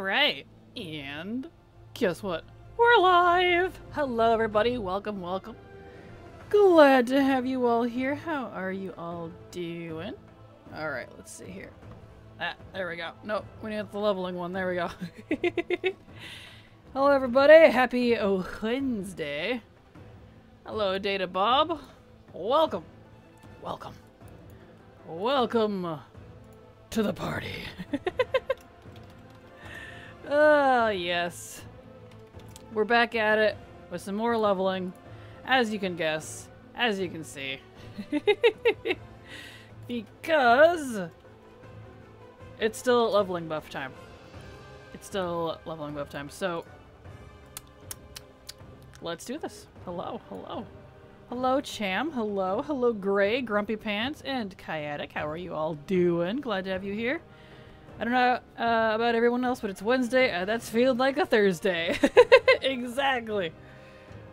Alright, and guess what? We're live! Hello everybody, welcome, welcome. Glad to have you all here. How are you all doing? Alright, let's see here. Ah, there we go. Nope, we need the leveling one. There we go. Hello everybody, happy Wednesday. Hello Data Bob. Welcome. Welcome. Welcome to the party. Yes. We're back at it with some more leveling, as you can guess, as you can see. Because it's still leveling buff time. It's still leveling buff time, so let's do this. Hello, hello. Hello, Cham. Hello. Hello, Gray, Grumpy Pants, and Kyatic. How are you all doing? Glad to have you here. I don't know about everyone else, but it's Wednesday. That's feeling like a Thursday. Exactly.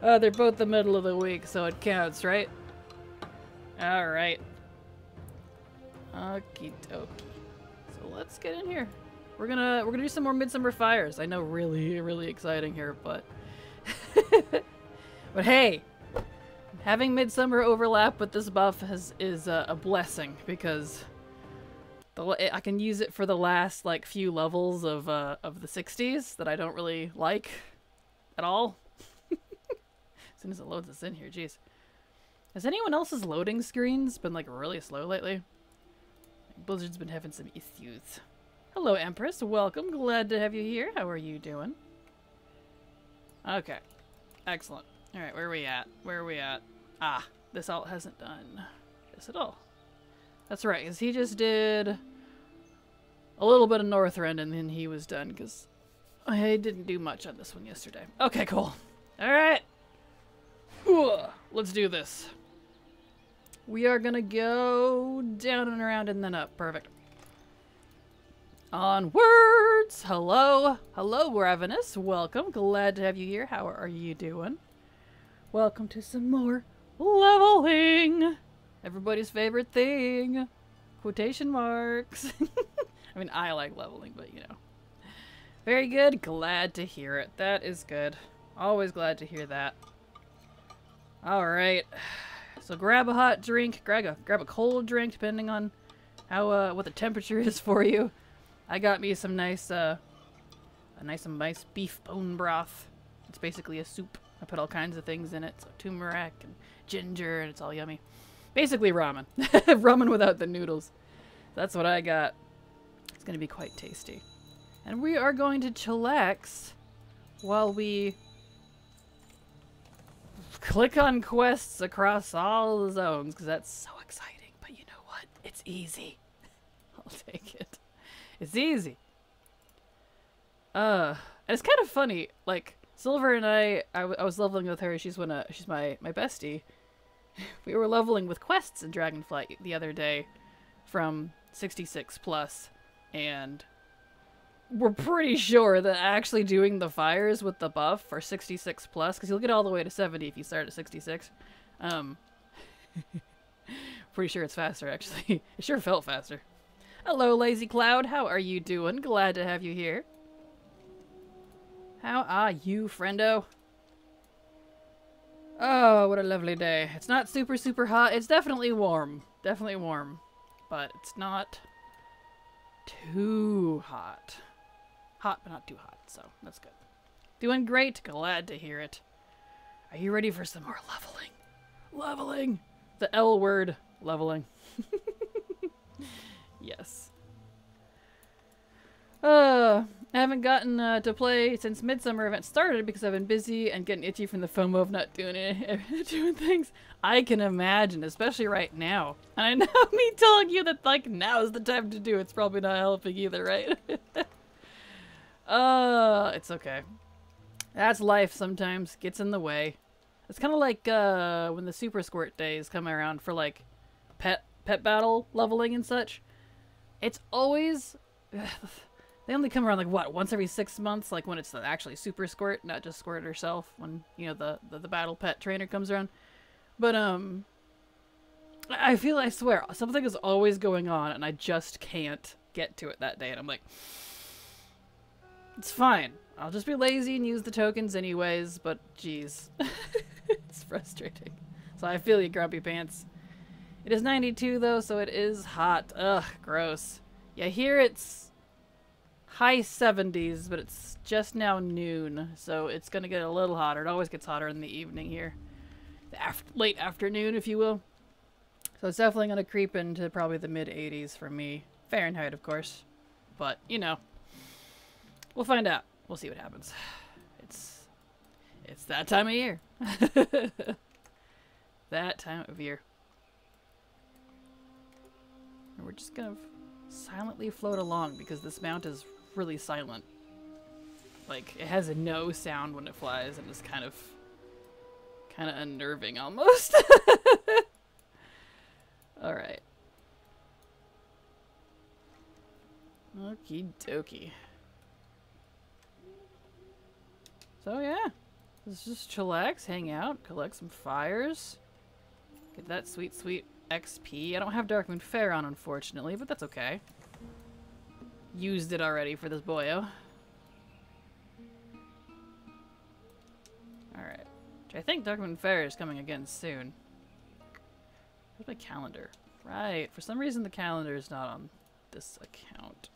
They're both the middle of the week, so it counts, right? Alright. Okie dokie. So let's get in here. We're gonna do some more Midsummer Fires. I know, really exciting here, but but hey, having Midsummer overlap with this buff is a blessing, because I can use it for the last like few levels of the 60s that I don't really like at all. As soon as it loads us in here, jeez. Has anyone else's loading screens been like really slow lately? Blizzard's been having some issues. Hello, Empress. Welcome. Glad to have you here. How are you doing? Okay. Excellent. Alright, where are we at? Where are we at? Ah, this alt hasn't done this at all. That's right, because he just did a little bit of Northrend and then he was done, because I didn't do much on this one yesterday. Okay, cool. Alright. Let's do this. We are gonna go down and around and then up. Perfect. Onwards! Hello. Hello, Ravenous. Welcome. Glad to have you here. How are you doing? Welcome to some more leveling. Everybody's favorite thing. Quotation marks. I mean, I like leveling, but you know. Very good. Glad to hear it. That is good. Always glad to hear that. Alright. So grab a hot drink. Grab a cold drink, depending on how what the temperature is for you. I got me some nice nice beef bone broth. It's basically a soup. I put all kinds of things in it. So turmeric and ginger, and it's all yummy. Basically ramen. Ramen without the noodles. That's what I got. It's going to be quite tasty. And we are going to chillax while we click on quests across all the zones, because that's so exciting. But you know what? It's easy. I'll take it. It's easy. And it's kind of funny. Like, Silver and I was leveling with her. She's my bestie. We were leveling with quests in Dragonflight the other day from 66 plus, and we're pretty sure that actually doing the fires with the buff for 66 plus, because you'll get all the way to 70 if you start at 66. Pretty sure it's faster, actually. It sure felt faster. Hello, Lazy Cloud. How are you doing? Glad to have you here. How are you, friendo? Oh, what a lovely day. It's not super hot. It's definitely warm. Definitely warm. But it's not too hot. Hot, but not too hot. So, that's good. Doing great. Glad to hear it. Are you ready for some more leveling? Leveling! The L word. Leveling. Yes. I haven't gotten to play since Midsummer event started because I've been busy and getting itchy from the FOMO of not doing it, doing things. I can imagine, especially right now. And I know me telling you that like now is the time to do it's probably not helping either, right? It's okay. That's life sometimes. Gets in the way. It's kind of like when the Super Squirt days come around for like pet battle leveling and such. It's always they only come around like what, once every 6 months, like when it's the actually Super Squirt, not just Squirt herself, when you know the battle pet trainer comes around. But I swear something is always going on and I just can't get to it that day, and I'm like, It's fine. I'll just be lazy and use the tokens anyways, but geez. It's frustrating. So I feel you, Grumpy Pants. It is 92 though, so it is hot. Ugh, gross. Yeah, here it's high 70s, but it's just now noon, so it's gonna get a little hotter. It always gets hotter in the evening here. The late afternoon, if you will. So it's definitely gonna creep into probably the mid 80s for me. Fahrenheit, of course. But, you know. We'll find out. We'll see what happens. It's that time of year. That time of year. And we're just gonna silently float along because this mount is really silent. Like, it has a no sound when it flies and it's kind of unnerving almost. Alright. Okie dokie. So yeah, let's just chillax, hang out, collect some fires, get that sweet, sweet XP. I don't have Darkmoon Fair on, unfortunately, but that's okay. Used it already for this boyo. Alright. Which I think Darkmoon Fair is coming again soon. Where's my calendar? Right, for some reason the calendar is not on this account.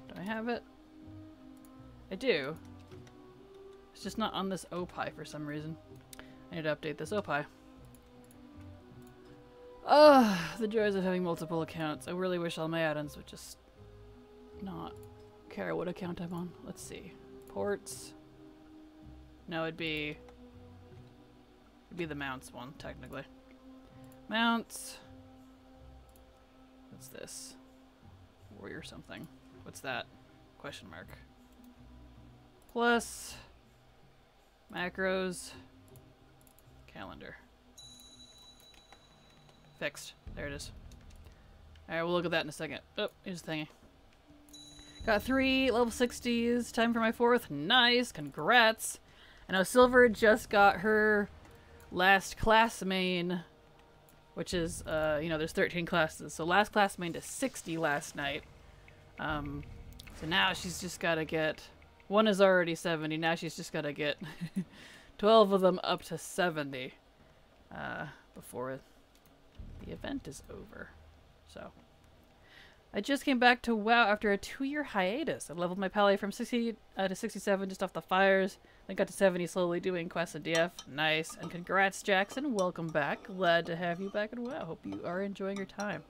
Do I have it? I do. It's just not on this OPI for some reason. I need to update this OPI. Ugh, the joys of having multiple accounts. I really wish all my add-ons would just not care what account I'm on. Let's see. Ports. No, it'd be the mounts one, technically. Mounts. What's this? Warrior something. What's that? Question mark. Plus macros. Calendar. Fixed. There it is. Alright, we'll look at that in a second. Oh, here's the thingy. Got 3 level 60s. Time for my 4th. Nice. Congrats. I know Silver just got her last class main, which is, you know, there's 13 classes. So last class main to 60 last night. So now she's just got to get... One is already 70. Now she's just got to get 12 of them up to 70 before the event is over. So I just came back to WoW after a 2-year hiatus. I leveled my pally from 60 to 67 just off the fires. Then got to 70 slowly doing quests and DF. Nice. And congrats, Jackson. Welcome back. Glad to have you back in WoW. Hope you are enjoying your time.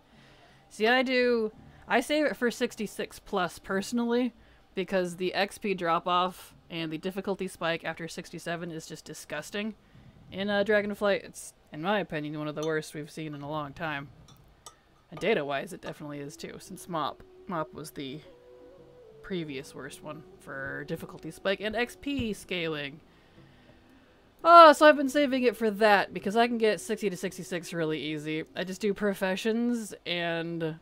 See, I save it for 66 plus personally because the XP drop off and the difficulty spike after 67 is just disgusting. In Dragonflight, it's, in my opinion, one of the worst we've seen in a long time. And data-wise, it definitely is too, since Mop was the previous worst one for difficulty spike and XP scaling. Oh, so I've been saving it for that because I can get 60 to 66 really easy. I just do professions and...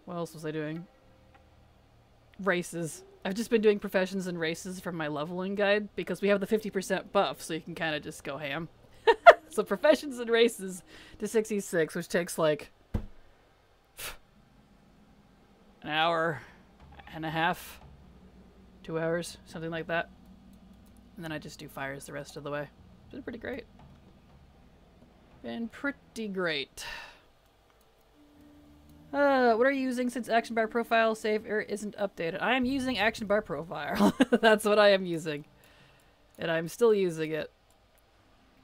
What else was I doing? Races. I've just been doing professions and races from my leveling guide because we have the 50% buff, so you can kind of just go ham. So professions and races to 66, which takes like an hour and a half, 2 hours, something like that. And then I just do fires the rest of the way. It's been pretty great. Been pretty great. What are you using since Action Bar Profile save isn't updated? I am using Action Bar Profile. That's what I am using. And I'm still using it.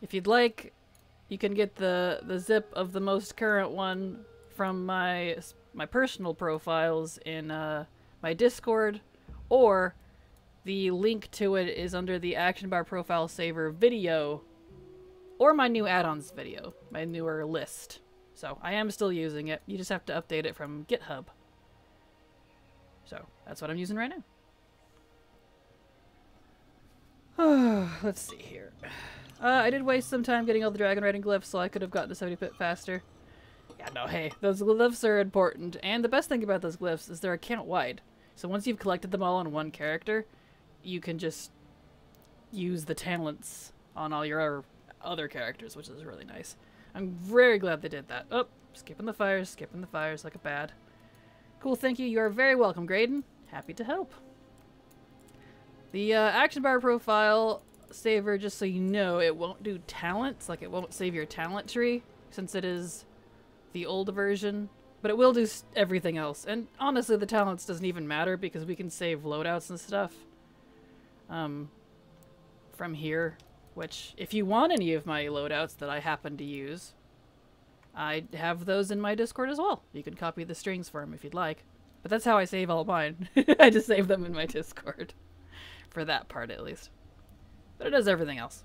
If you'd like, you can get the zip of the most current one from my personal profiles in my Discord, or the link to it is under the Action Bar Profile Saver video, or my new add-ons video, my newer list. So I am still using it. You just have to update it from GitHub. So that's what I'm using right now. Let's see here. I did waste some time getting all the dragon riding glyphs, so I could have gotten to 70 bit faster. Yeah, no, hey, those glyphs are important. And the best thing about those glyphs is they're account-wide. So once you've collected them all on one character, you can just use the talents on all your other characters, which is really nice. I'm very glad they did that. Oh, skipping the fires like a bad. Cool, thank you. You are very welcome, Graydon. Happy to help. The action bar profile saver, just so you know, it won't do talents. Like, it won't save your talent tree, since it is the old version. But it will do everything else. And honestly, the talents doesn't even matter, because we can save loadouts and stuff from here. Which, if you want any of my loadouts that I happen to use, I have those in my Discord as well. You can copy the strings for them if you'd like. But that's how I save all mine. I just save them in my Discord. For that part, at least. But it does everything else.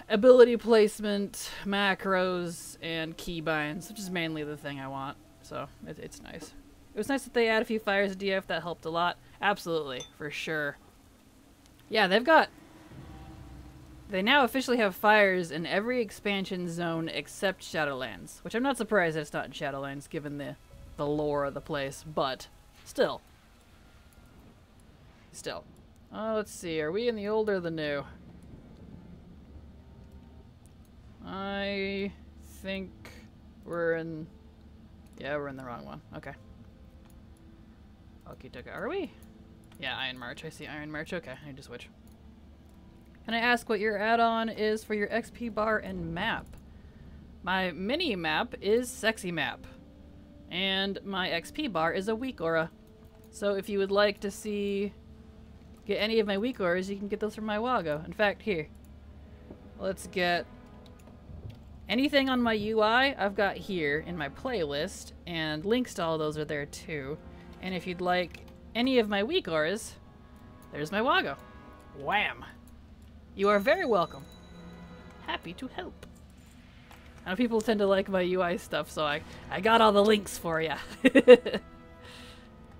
Ability placement, macros, and keybinds, which is mainly the thing I want. So, it's nice. It was nice that they add a few fires to DF. That helped a lot. Absolutely, for sure. Yeah, they now officially have fires in every expansion zone except Shadowlands, which I'm not surprised that it's not in Shadowlands given the lore of the place, but still. Let's see, are we in the old or the new? I think we're in... Yeah, we're in the wrong one. Okay. Okay, are we? Yeah, Iron March. I see Iron March. Okay, I need to switch. Can I ask what your add-on is for your XP bar and map? My mini map is Sexy Map. And my XP bar is a weak aura. So if you would like to get any of my weak auras, you can get those from my Wago. In fact, here. Let's get anything on my UI I've got here in my playlist, and links to all those are there too. And if you'd like any of my weak auras, there's my Wago. Wham! You are very welcome. Happy to help. I know people tend to like my UI stuff, so I got all the links for ya.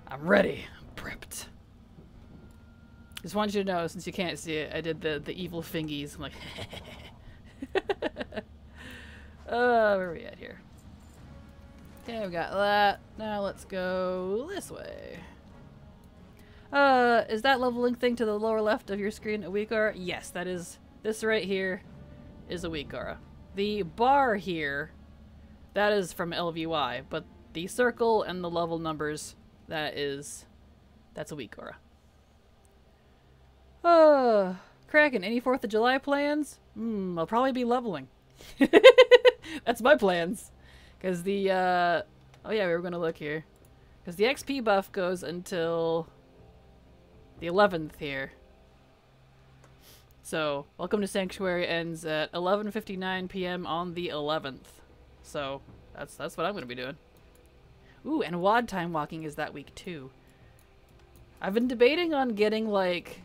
I'm ready. I'm prepped. Just want you to know, since you can't see it, I did the evil fingies. I'm like, where are we at here? Okay, we got that. Now let's go this way. Is that leveling thing to the lower left of your screen a weak aura? Yes, that is. This right here is a weak aura. The bar here, that is from LVY, but the circle and the level numbers, that's a weak aura. Kraken, any 4th of July plans? I'll probably be leveling. That's my plans. Because the, oh yeah, we were going to look here. Because the XP buff goes until the 11th here. So, Welcome to Sanctuary ends at 11:59 p.m. on the 11th. So, that's what I'm going to be doing. Ooh, and WoD time walking is that week too. I've been debating on getting like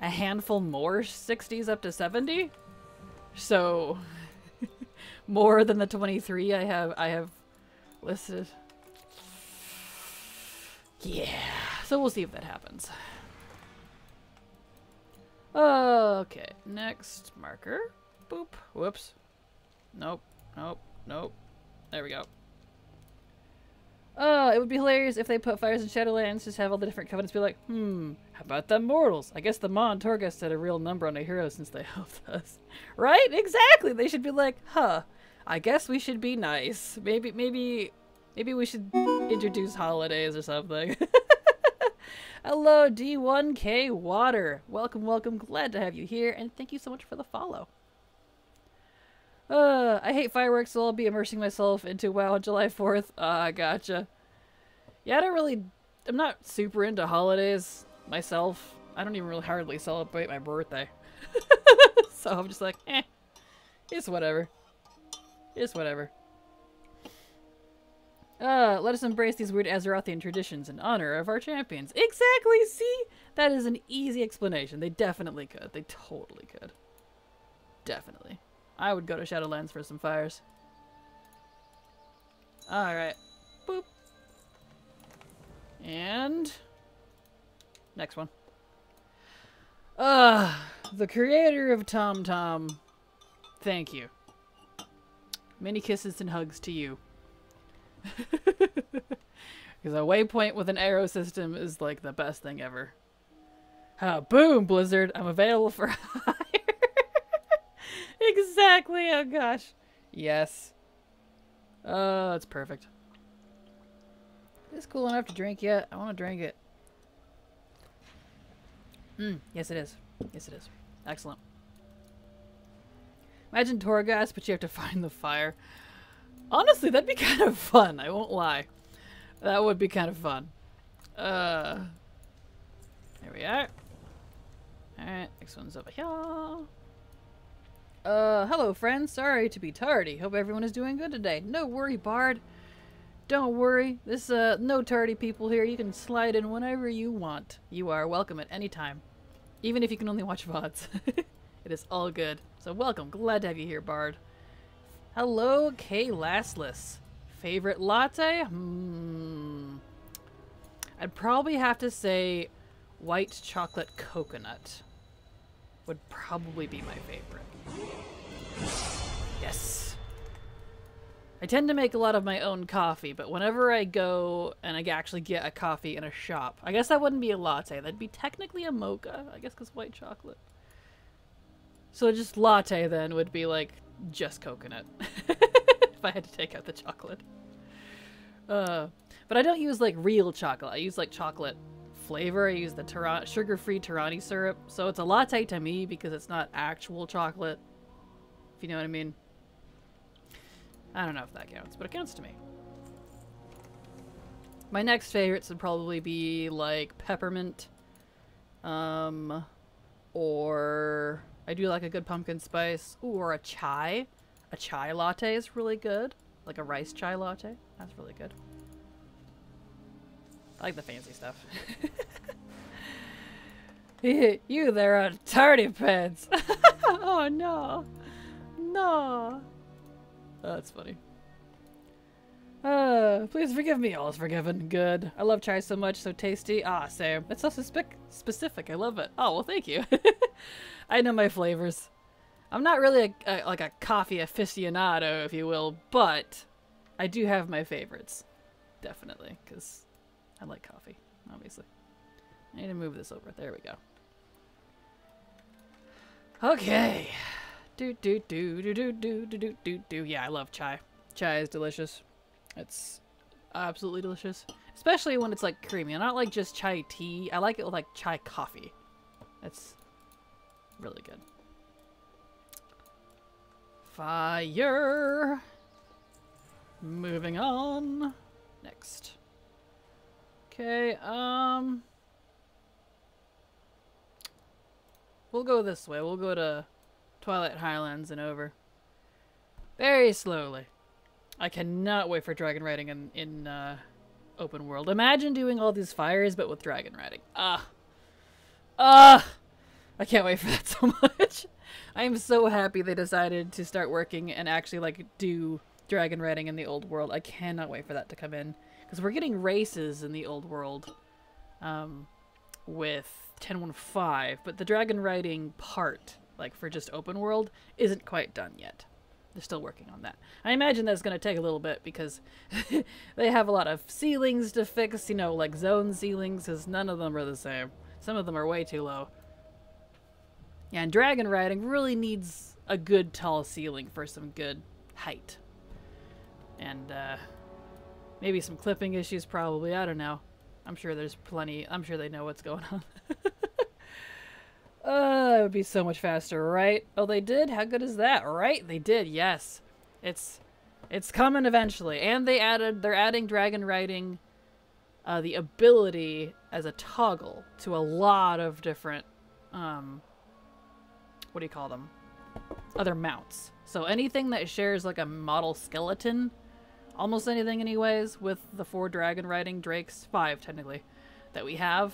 a handful more 60s up to 70. So more than the 23 I have listed. Yeah. So we'll see if that happens. Okay, next marker. Boop. Whoops. Nope. Nope. Nope. There we go. It would be hilarious if they put fires in Shadowlands, just have all the different covenants be like, how about them mortals? I guess the Maw and Torghast set a real number on a hero since they helped us. Right? Exactly! They should be like, I guess we should be nice. Maybe we should introduce holidays or something. Hello, D1K Water. Welcome, welcome. Glad to have you here, and thank you so much for the follow. I hate fireworks, so I'll be immersing myself into WoW on July 4th. Gotcha. Yeah, I'm not super into holidays myself. I don't even really hardly celebrate my birthday. So I'm just like, it's whatever. It's whatever. Let us embrace these weird Azerothian traditions in honor of our champions. Exactly, see? That is an easy explanation. They definitely could. They totally could. Definitely. I would go to Shadowlands for some fires. Alright. Boop. And next one. The creator of TomTom. Thank you. Many kisses and hugs to you. Because a waypoint with an arrow system is like the best thing ever. Boom, Blizzard. I'm available for hire. Exactly. Oh gosh. Yes. Oh, it's perfect. Is this cool enough to drink yet? I want to drink it. Yes it is. Yes it is. Excellent. Imagine Torghast, but you have to find the fire. Honestly, that'd be kind of fun. I won't lie. That would be kind of fun. There we are. Alright, next one's over here. Hello friends. Sorry to be tardy. Hope everyone is doing good today. No worry, Bard. Don't worry. This, no tardy people here. You can slide in whenever you want. You are welcome at any time. Even if you can only watch VoDs. It is all good. So welcome. Glad to have you here, Bard. Hello, K. Lastless. Favorite latte? I'd probably have to say white chocolate coconut would probably be my favorite. Yes. I tend to make a lot of my own coffee, but whenever I go and I actually get a coffee in a shop, I guess that wouldn't be a latte. That'd be technically a mocha, I guess, because white chocolate. So just latte then would be like just coconut if I had to take out the chocolate. But I don't use like real chocolate. I use like chocolate flavor. I use the sugar-free Tirani syrup. So it's a latte to me because it's not actual chocolate. If you know what I mean. I don't know if that counts, but it counts to me. My next favorites would probably be like peppermint. Or I do like a good pumpkin spice. Ooh, or a chai. A chai latte is really good. Like a rice chai latte. That's really good. I like the fancy stuff. You there on tardy pants. Oh no. No. Oh, that's funny. Please forgive me. All is forgiven. Good. I love chai so much. So tasty. Ah, same. It's so specific. I love it. Oh, well, thank you. I know my flavors. I'm not really like a coffee aficionado, if you will, but I do have my favorites. Definitely, because I like coffee, obviously. I need to move this over. There we go. Okay. Yeah, I love chai. Chai is delicious. It's absolutely delicious. Especially when it's like creamy. I don't like just chai tea. I like it with like chai coffee. It's really good. Fire. Moving on. Next. Okay, we'll go this way. We'll go to Twilight Highlands and over. Very slowly. I cannot wait for dragon riding in open world. Imagine doing all these fires, but with dragon riding. I can't wait for that so much. I am so happy they decided to start working and actually like do dragon riding in the old world. I cannot wait for that to come in. Because we're getting races in the old world with 10.15, but the dragon riding part, like for just open world, isn't quite done yet. They're still working on that. I imagine that's going to take a little bit because they have a lot of ceilings to fix, you know, like zone ceilings, because none of them are the same. Some of them are way too low. Yeah, and dragon riding really needs a good tall ceiling for some good height. And, maybe some clipping issues, probably. I don't know. I'm sure there's plenty. I'm sure they know what's going on. It would be so much faster, right? Oh, they did? How good is that? Right? They did, yes. It's coming eventually. And they're adding dragon riding, the ability as a toggle to a lot of different, what do you call them? Other mounts. So anything that shares like a model skeleton, almost anything anyways, with the 4 dragon riding drakes, 5 technically, that we have,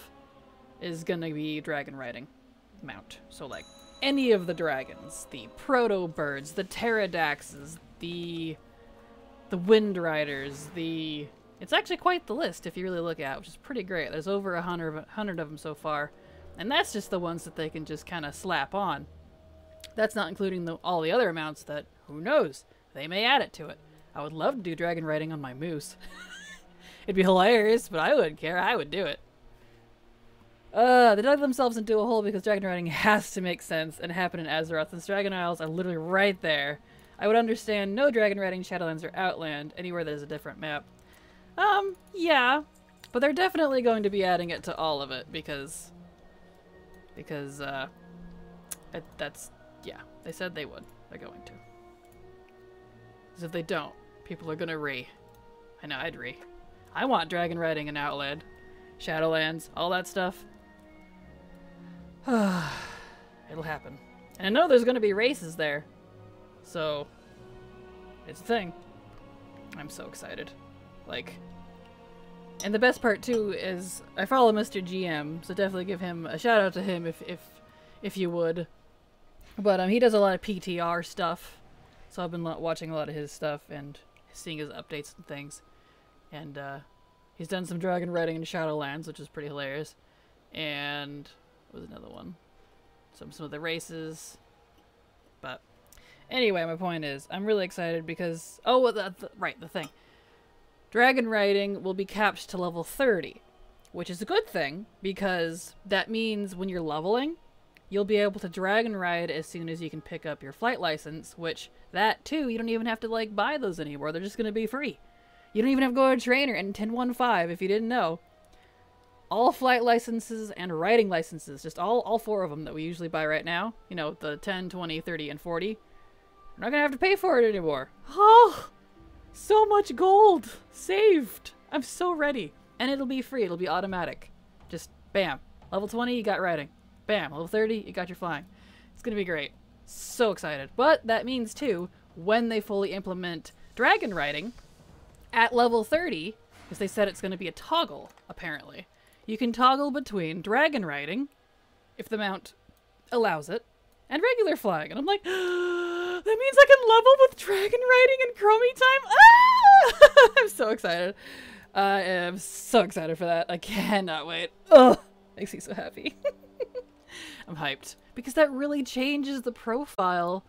is gonna be dragon riding mount. So like any of the dragons, the proto birds, the pterodaxes, the wind riders, it's actually quite the list if you really look at it, which is pretty great. There's over 100 of them so far, and that's just the ones that they can just kind of slap on. That's not including all the other mounts that, who knows, they may add it to it. I would love to do dragon riding on my moose. It'd be hilarious, but I wouldn't care. I would do it. They dug themselves into a hole because dragon riding has to make sense and happen in Azeroth. The Dragon Isles are literally right there. I would understand no dragon riding Shadowlands or Outland, anywhere there's a different map. Yeah. But they're definitely going to be adding it to all of it because that's, yeah, they said they would. They're going to. Because if they don't, people are gonna I know, I'd I want dragon riding in Outland, Shadowlands, all that stuff. It'll happen. And I know there's gonna be races there. So, it's a thing. I'm so excited. Like, and the best part too is I follow Mr. GM, so definitely give him a shout out to him if you would. But he does a lot of PTR stuff, so I've been watching a lot of his stuff and seeing his updates and things. And he's done some dragon riding in Shadowlands, which is pretty hilarious. And what was another one? Some of the races. But anyway, my point is, I'm really excited because the thing. Dragon riding will be capped to level 30, which is a good thing because that means when you're leveling, you'll be able to dragon ride as soon as you can pick up your flight license, which that too, you don't even have to like buy those anymore. They're just going to be free. You don't even have to go to a trainer. And 10.1.5, if you didn't know, all flight licenses and riding licenses, just all 4 of them that we usually buy right now, you know, the 10, 20, 30, and 40, you're not going to have to pay for it anymore. Oh, so much gold saved. I'm so ready. And it'll be free. It'll be automatic. Just bam. Level 20, you got riding. Bam. Level 30, you got your flying. It's going to be great. So excited. But that means, too, when they fully implement dragon riding at level 30, because they said it's going to be a toggle, apparently. You can toggle between dragon riding, if the mount allows it, and regular flying. And I'm like, that means I can level with dragon riding and chromie time? Ah! I'm so excited. I am so excited for that. I cannot wait. Ugh, makes me so happy. I'm hyped. Because that really changes the profile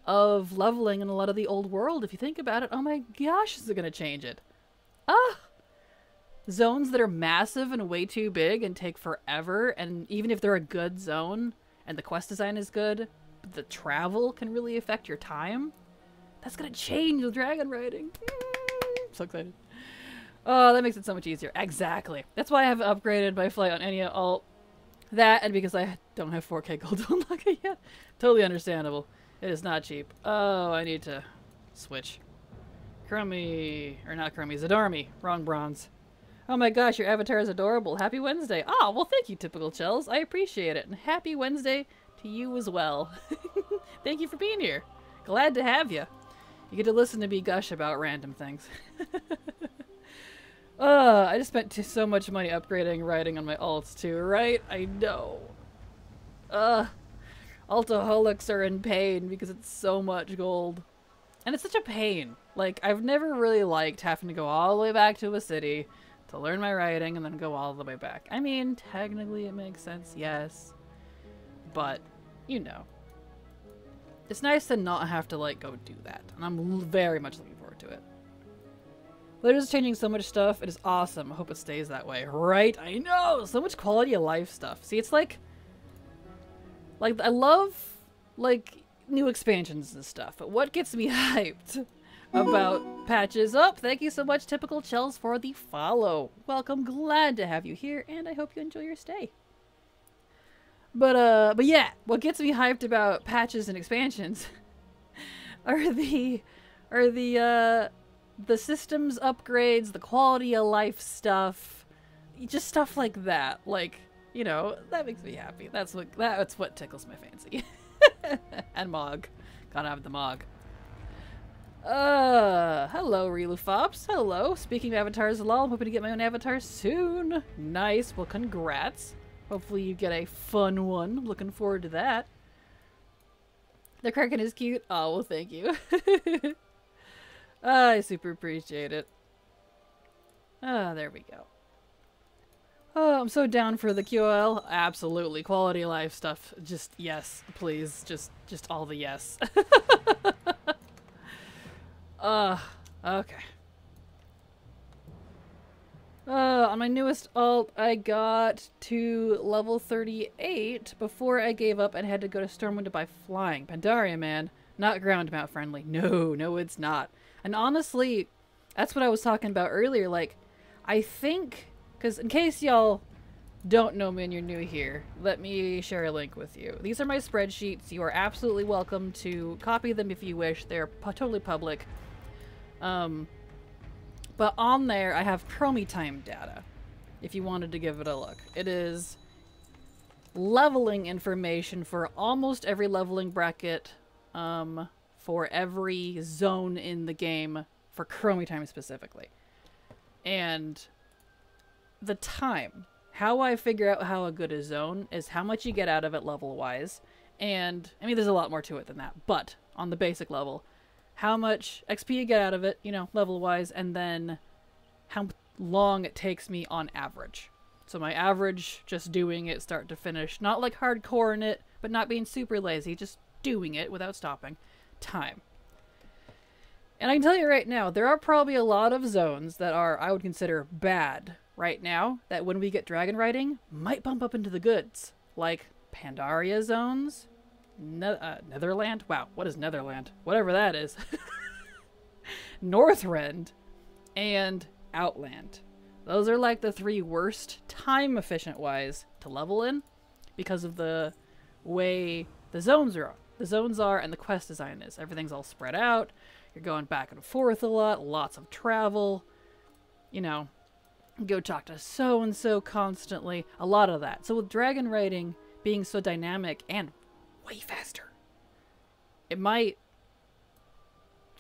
of leveling in a lot of the old world. If you think about it, oh my gosh, is it going to change it? Ah! Zones that are massive and way too big and take forever, and even if they're a good zone and the quest design is good, but the travel can really affect your time, that's going to change with dragon riding. So excited. Oh, that makes it so much easier. Exactly. That's why I have upgraded my flight on any alt. That, and because I don't have 4K gold to unlock it yet. Totally understandable. It is not cheap. Oh, I need to switch. Chromie, or not Chromie, Zadormi. Wrong bronze. Oh my gosh, your avatar is adorable. Happy Wednesday. Oh, well thank you, Typical Chels. I appreciate it. And happy Wednesday to you as well. Thank you for being here. Glad to have you. You get to listen to me gush about random things. I just spent so much money upgrading riding on my alts too, right? I know. Altaholics are in pain because it's so much gold. And it's such a pain. Like, I've never really liked having to go all the way back to a city to learn my riding and then go all the way back. I mean, technically it makes sense, yes. But, you know. It's nice to not have to, like, go do that. And I'm very much looking forward to it. They're just changing so much stuff. It is awesome. I hope it stays that way. Right? I know! So much quality of life stuff. See, it's like I love, like, new expansions and stuff. But what gets me hyped about patches up? Thank you so much, Typical Chels, for the follow. Welcome. Glad to have you here, and I hope you enjoy your stay. But yeah, what gets me hyped about patches and expansions are the systems upgrades, the quality of life stuff, just stuff like that. Like, you know, that makes me happy. That's what tickles my fancy. And Mog. Gotta have the Mog. Hello, Relufops. Hello. Speaking of avatars, lol, I'm hoping to get my own avatar soon. Nice. Well, congrats. Hopefully you get a fun one. Looking forward to that. The Kraken is cute. Oh, well, thank you. I super appreciate it. There we go. Oh, I'm so down for the QL. Absolutely. Quality of life stuff. Just yes, please. Just all the yes. Okay. On my newest alt, I got to level 38 before I gave up and had to go to Stormwind to buy flying. Pandaria, man. Not ground mount friendly. No, it's not. And honestly, that's what I was talking about earlier. Like, I think, because in case y'all don't know me and you're new here, let me share a link with you. These are my spreadsheets. You are absolutely welcome to copy them if you wish. They're totally public. But on there, I have Chromie time data, if you wanted to give it a look. It is leveling information for almost every leveling bracket, for every zone in the game, for Chromie time specifically. And the time, how I figure out how good a zone is how much you get out of it level-wise. And, I mean, there's a lot more to it than that, but on the basic level, how much XP you get out of it, you know, level-wise, and then how long it takes me on average. So my average, just doing it start to finish, not like hardcore in it, but not being super lazy, just doing it without stopping. Time. And I can tell you right now, there are probably a lot of zones that are, I would consider, bad right now, that when we get dragon riding, might bump up into the goods. Like Pandaria zones, Netherland? Wow, what is Netherland? Whatever that is. Northrend, and Outland. Those are like the 3 worst time efficient wise to level in because of the way the zones are and the quest design is. Everything's all spread out. You're going back and forth a lot, lots of travel. You know, go talk to so-and-so constantly. A lot of that. So with dragon riding being so dynamic and way faster, it might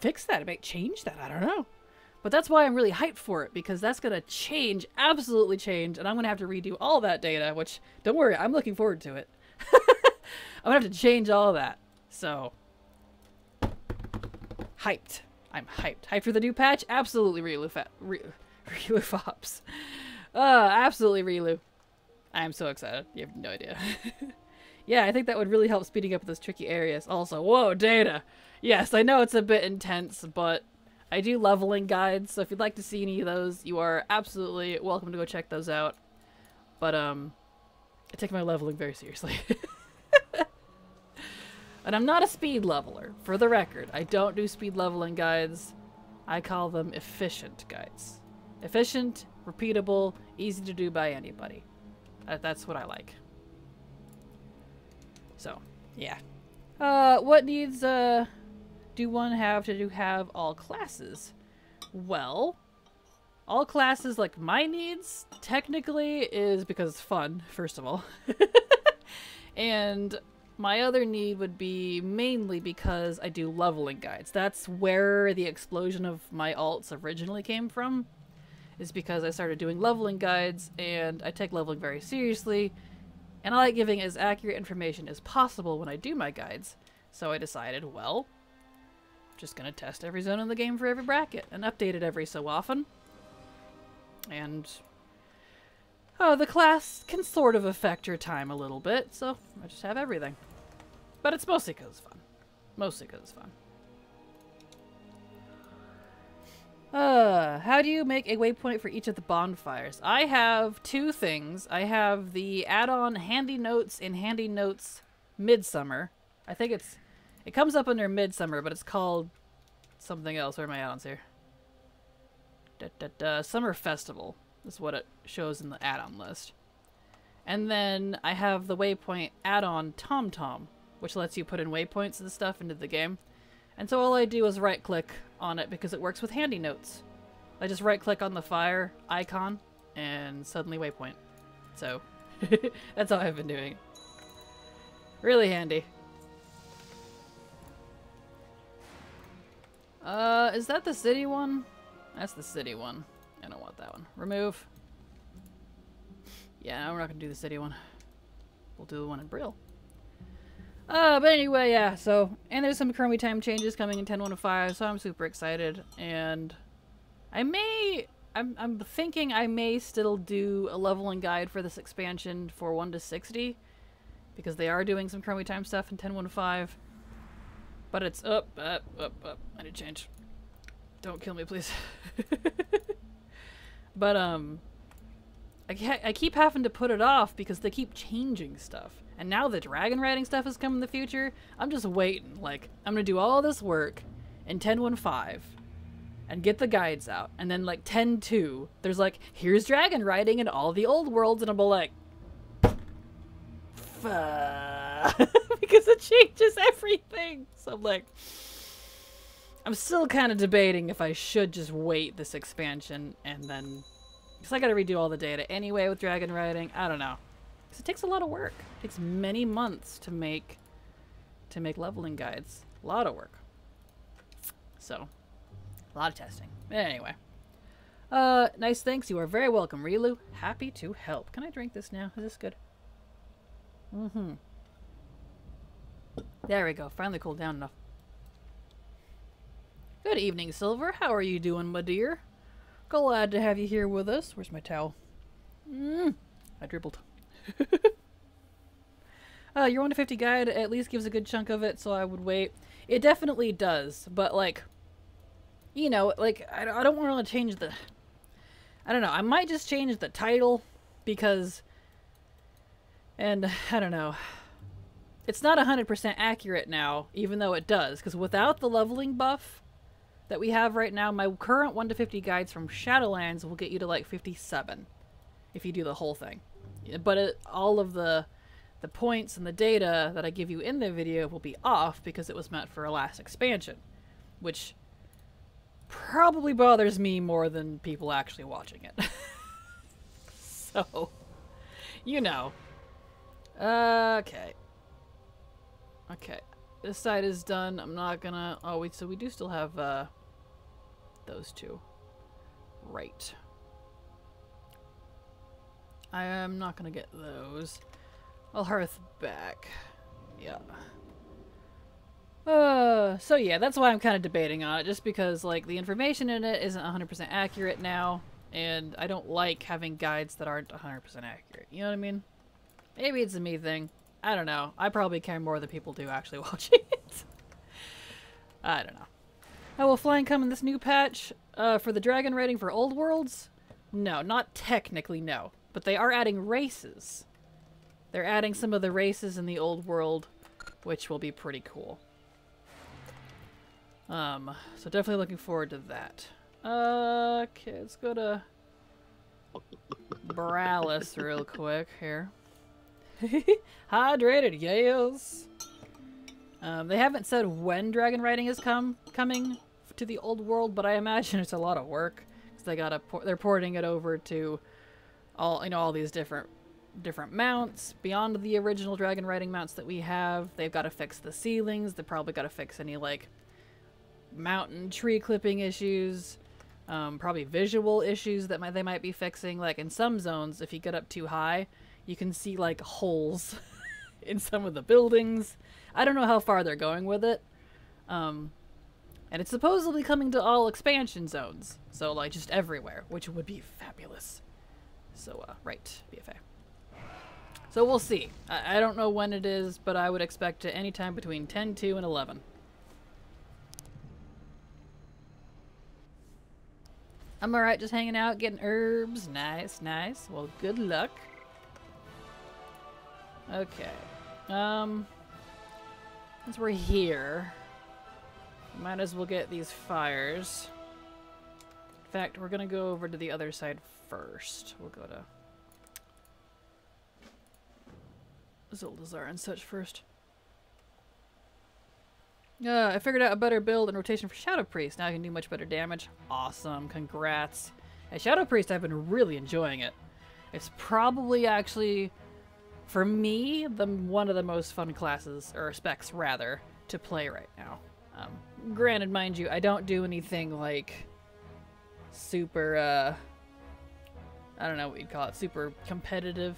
fix that. It might change that. I don't know. But that's why I'm really hyped for it, because that's going to change, absolutely change, and I'm going to have to redo all that data, which, don't worry, I'm looking forward to it. I'm going to have to change all that. So, hyped. I'm hyped. Hyped for the new patch? Absolutely Relu Fops. Absolutely Relu. I am so excited. You have no idea. Yeah, I think that would really help speeding up those tricky areas. Also, whoa, data! Yes, I know it's a bit intense, but I do leveling guides, so if you'd like to see any of those, you are absolutely welcome to go check those out. But, I take my leveling very seriously. And I'm not a speed leveler, for the record. I don't do speed leveling guides. I call them efficient guides. Efficient, repeatable, easy to do by anybody. That's what I like. So, yeah. What needs, do one have to have all classes? Well, all classes like my needs technically is because it's fun, first of all. And my other need would be mainly because I do leveling guides. That's where the explosion of my alts originally came from, is because I started doing leveling guides, and I take leveling very seriously, and I like giving as accurate information as possible when I do my guides. So I decided, well, just gonna test every zone in the game for every bracket and update it every so often. And the class can sort of affect your time a little bit, so I just have everything. But it's mostly because it's fun. Mostly because it's fun. How do you make a waypoint for each of the bonfires? I have 2 things. I have the add-on Handy Notes in Handy Notes Midsummer. I think it comes up under Midsummer, but it's called something else. Where are my add-ons here? Summer Festival is what it shows in the add-on list. And then I have the waypoint add-on TomTom, which lets you put in waypoints and stuff into the game. And so all I do is right-click on it because it works with Handy Notes. I just right-click on the fire icon and suddenly waypoint. So that's how I've been doing it. Really handy. Is that the city one? That's the city one. I don't want that one. Remove. Yeah, no, we're not gonna do the city one. We'll do the one in Brill. But anyway, yeah, so, and there's some Chromie time changes coming in 10.1.5, so I'm super excited, and I'm thinking I may still do a leveling guide for this expansion for 1 to 60, because they are doing some Chromie time stuff in 10.1.5, but it's up. I need to change. Don't kill me, please. But, I keep having to put it off because they keep changing stuff. And now the dragon riding stuff is coming in the future. I'm just waiting. Like, I'm gonna do all this work in 10.1.5. and get the guides out. And then like 10.2, there's like, here's dragon riding in all the old worlds. And I'm like, fuck. Because it changes everything. So I'm like, I'm still kind of debating if I should just wait this expansion and then, because I got to redo all the data anyway with dragon riding. I don't know. Because it takes a lot of work. It takes many months to make leveling guides. A lot of work. So, a lot of testing. Anyway. Nice thanks. You are very welcome, Rilu. Happy to help. Can I drink this now? Is this good? Mm-hmm. There we go. Finally cooled down enough. Good evening, Silver. How are you doing, my dear? Glad to have you here with us. Where's my towel? I dribbled. Your 1 to 50 guide at least gives a good chunk of it, so I would wait. It definitely does, but like, you know, like, I don't want to change the... I don't know. I might just change the title because... And, I don't know. It's not 100% accurate now, even though it does, because without the leveling buff that we have right now, my current 1 to 50 guides from Shadowlands will get you to like 57 if you do the whole thing. But all of the points and the data that I give you in the video will be off because it was meant for a last expansion, which probably bothers me more than people actually watching it. So, you know. Okay. Okay. This side is done. I'm not gonna... Oh, wait, so we do still have, those two. Right. I am not gonna get those. I'll hearth back. Yeah. So yeah, that's why I'm kind of debating on it, just because, like, the information in it isn't 100% accurate now, and I don't like having guides that aren't 100% accurate. You know what I mean? Maybe it's a me thing. I don't know. I probably care more than people do actually watching it. I don't know. Oh, will flying come in this new patch for the dragon rating for old worlds? No, not technically, no. But they are adding races. They're adding some of the races in the old world, which will be pretty cool. So definitely looking forward to that. Okay, let's go to Boralis real quick here. Hydrated, yes. They haven't said when dragon riding is coming to the old world, but I imagine it's a lot of work because they're porting it over to all these different mounts beyond the original dragon riding mounts that we have. They've got to fix the ceilings. They probably got to fix any like mountain tree clipping issues, probably visual issues that they might be fixing. Like in some zones, if you get up too high, you can see like holes in some of the buildings. I don't know how far they're going with it. And it's supposedly coming to all expansion zones. So like just everywhere, which would be fabulous. So, right, BFA. So we'll see. I don't know when it is, but I would expect it anytime between 10-2 and 11. I'm alright just hanging out, getting herbs. Nice, nice. Well, good luck. Okay. Since we're here, might as well get these fires. In fact, we're gonna go over to the other side first. We'll go to Zuldazar and such first. I figured out a better build and rotation for Shadow Priest. Now I can do much better damage. Awesome. Congrats. Hey, Shadow Priest, I've been really enjoying it. It's probably actually, for me, one of the most fun classes, or specs rather, to play right now. Granted, mind you, I don't do anything like super, I don't know what you'd call it, super competitive.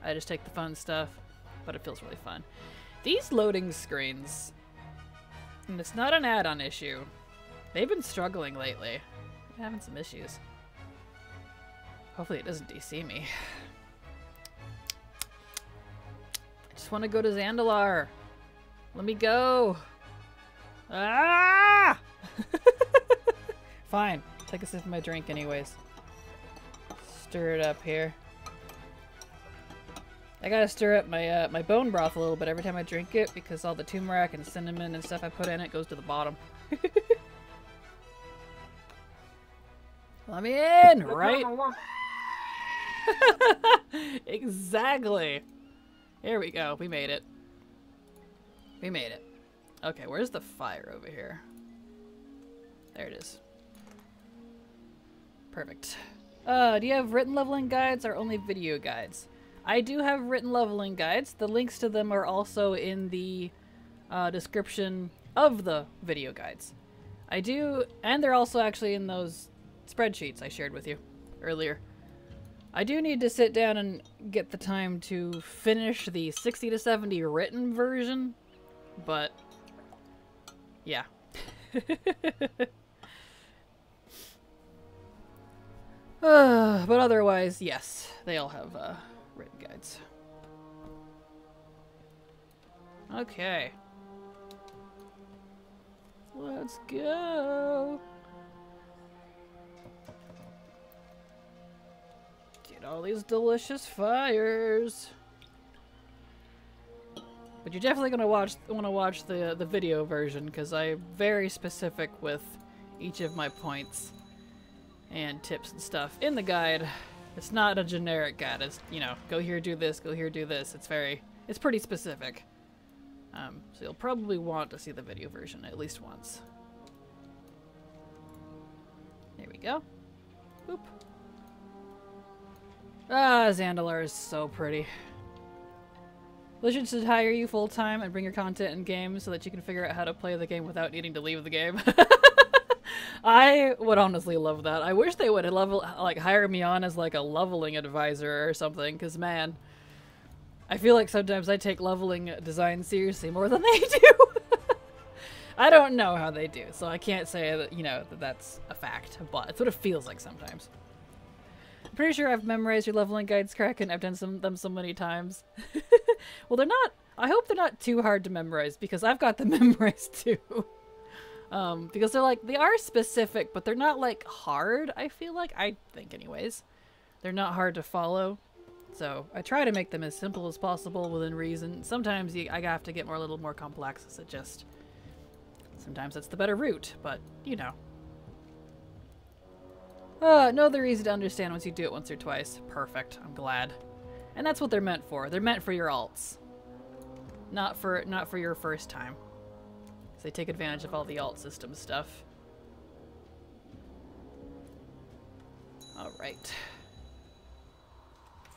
I just take the fun stuff, but it feels really fun. These loading screens, and it's not an add-on issue, they've been struggling lately. I'm having some issues. Hopefully it doesn't DC me. I just want to go to Zandalar. Let me go. Ah! Fine. Take a sip of my drink anyways. Stir it up here. I gotta stir up my my bone broth a little bit every time I drink it because all the turmeric and cinnamon and stuff I put in it goes to the bottom. Let me in, right? Exactly. Here we go. We made it. We made it. Okay, where's the fire over here? There it is. Perfect. Do you have written leveling guides or only video guides? I do have written leveling guides. The links to them are also in the description of the video guides. I do, and they're also actually in those spreadsheets I shared with you earlier. I do need to sit down and get the time to finish the 60 to 70 written version, but yeah. But otherwise, yes, they all have written guides. Okay. Let's go. Get all these delicious fires. But you're definitely gonna want to watch the video version because I'm very specific with each of my points and tips and stuff in the guide. It's not a generic guide. It's, you know, go here, do this, go here, do this. It's pretty specific. So you'll probably want to see the video version at least once. There we go. Boop. Ah, Zandalar is so pretty. Blizzard should hire you full-time and bring your content in game so that you can figure out how to play the game without needing to leave the game. I would honestly love that. I wish they would hire me on as like a leveling advisor or something, because man, I feel like sometimes I take leveling design seriously more than they do. I don't know how they do, so I can't say that, you know, that's a fact, but it's what it feels like sometimes. I'm pretty sure I've memorized your leveling guides, Kraken. I've done them so many times. Well, they're not, I hope they're not too hard to memorize, because I've got them memorized too. Because they are specific, but they're not like hard, I feel like. I think anyways. They're not hard to follow. So I try to make them as simple as possible within reason. Sometimes I have to get a little more complex. Sometimes that's the better route, but you know. No, they're easy to understand once you do it once or twice. Perfect. I'm glad. And that's what they're meant for. They're meant for your alts. Not for your first time. So they take advantage of all the alt system stuff. Alright.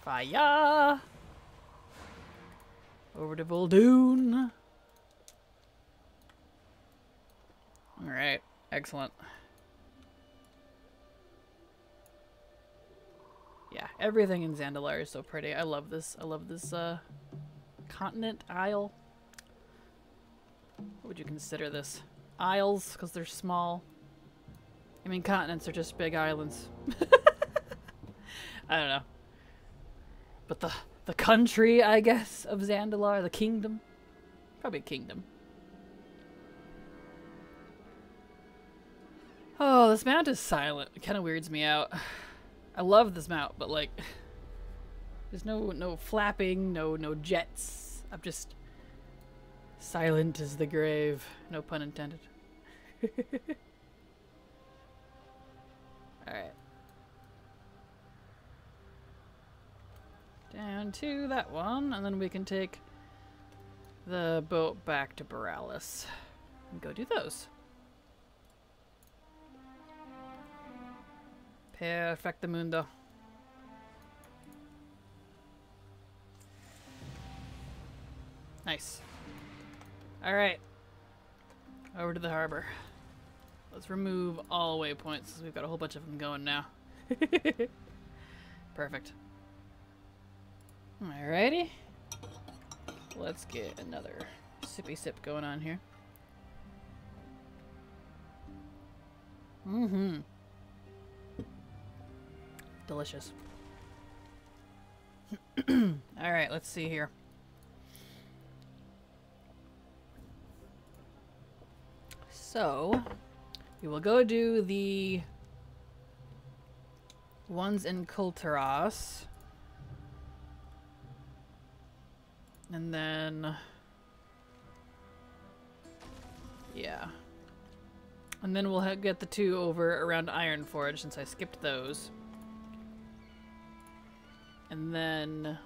Fire! Over to Voldoon. Alright. Excellent. Yeah, everything in Zandalar is so pretty. I love this. I love this continent isle. What would you consider this? Isles, because they're small. I mean, continents are just big islands. I don't know. But the country, I guess, of Zandalar, the kingdom. Probably a kingdom. Oh, this mount is silent. It kind of weirds me out. I love this mount, but like, there's no flapping, no jets. I'm just silent as the grave. No pun intended. Alright. Down to that one, and then we can take the boat back to Borealis and go do those. Perfectamundo. Nice. Alright. Over to the harbor. Let's remove all waypoints, since we've got a whole bunch of them going now. Perfect. Alrighty. Let's get another sippy sip going on here. Mm-hmm. Delicious. Alright, let's see here. So, we will go do the ones in Kulturas. And then, yeah. And then we'll get the 2 over around Ironforge since I skipped those. And then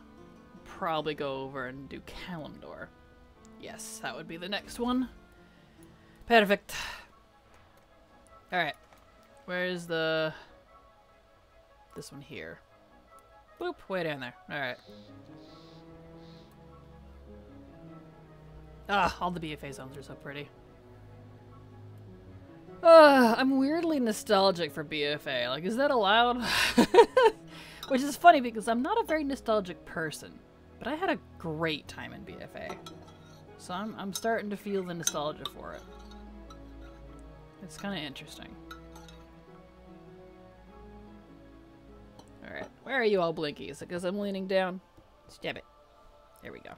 probably go over and do Kalimdor. Yes, that would be the next one. Perfect. Alright. Where's the... this one here. Boop, way down there. Alright. Ah, all the BFA zones are so pretty. I'm weirdly nostalgic for BFA. Like, is that allowed? Which is funny because I'm not a very nostalgic person. But I had a great time in BFA. So I'm starting to feel the nostalgia for it. It's kind of interesting. Alright, where are you all blinky? Is it because I'm leaning down? Stab it. There we go.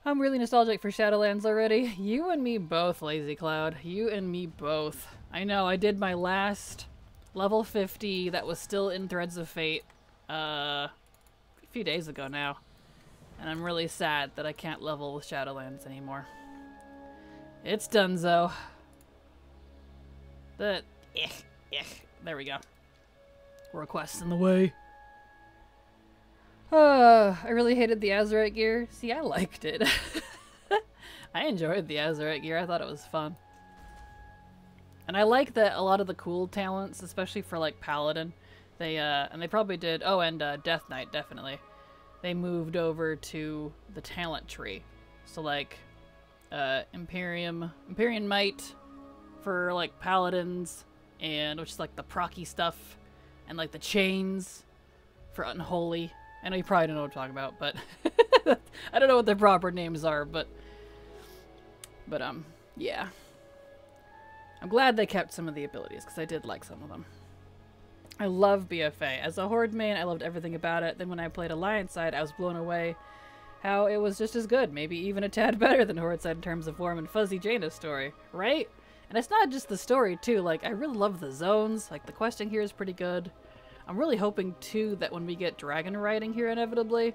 I'm really nostalgic for Shadowlands already. You and me both, Lazy Cloud. You and me both. I know, I did my last level 50 that was still in Threads of Fate a few days ago now. And I'm really sad that I can't level with Shadowlands anymore. It's donezo. There we go. Requests in the way. I really hated the Azurite gear. See, I liked it. I enjoyed the Azurite gear. I thought it was fun. And I like that a lot of the cool talents, especially for like Paladin, and they probably did, oh, and Death Knight, definitely. They moved over to the talent tree. So like, Imperium Might for like Paladins, and which is like the procky stuff, and like the chains for Unholy. I know you probably don't know what I'm talking about, but I don't know what their proper names are, but yeah. I'm glad they kept some of the abilities, because I did like some of them. I love BFA. As a Horde main, I loved everything about it. Then when I played Alliance side, I was blown away how it was just as good, maybe even a tad better than Horde side in terms of warm and fuzzy Jaina's story, right? And it's not just the story, too. Like, I really love the zones. Like, the questing here is pretty good. I'm really hoping, too, that when we get dragon riding here inevitably,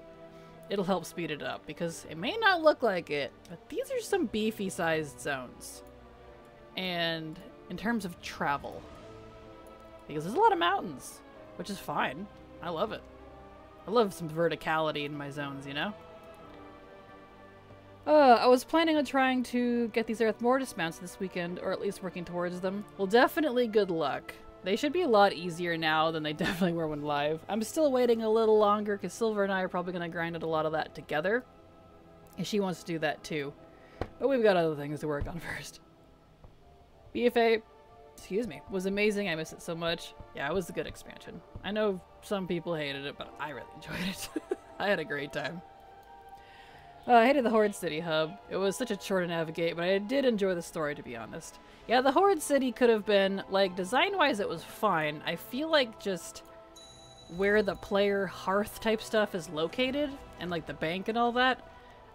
it'll help speed it up, because it may not look like it, but these are some beefy-sized zones. And in terms of travel, because there's a lot of mountains, which is fine. I love it. I love some verticality in my zones, you know? I was planning on trying to get these Earth Mortis mounts this weekend, or at least working towards them. Well, definitely good luck. They should be a lot easier now than they definitely were when live. I'm still waiting a little longer because Silver and I are probably going to grind out a lot of that together. And she wants to do that too. But we've got other things to work on first. BFA, excuse me, was amazing. I miss it so much. Yeah, it was a good expansion. I know some people hated it, but I really enjoyed it. I had a great time. I hated the Horde City hub. It was such a chore to navigate, but I did enjoy the story, to be honest. Yeah, the Horde City could have been, like, design-wise it was fine. I feel like just where the player hearth type stuff is located, and like the bank and all that,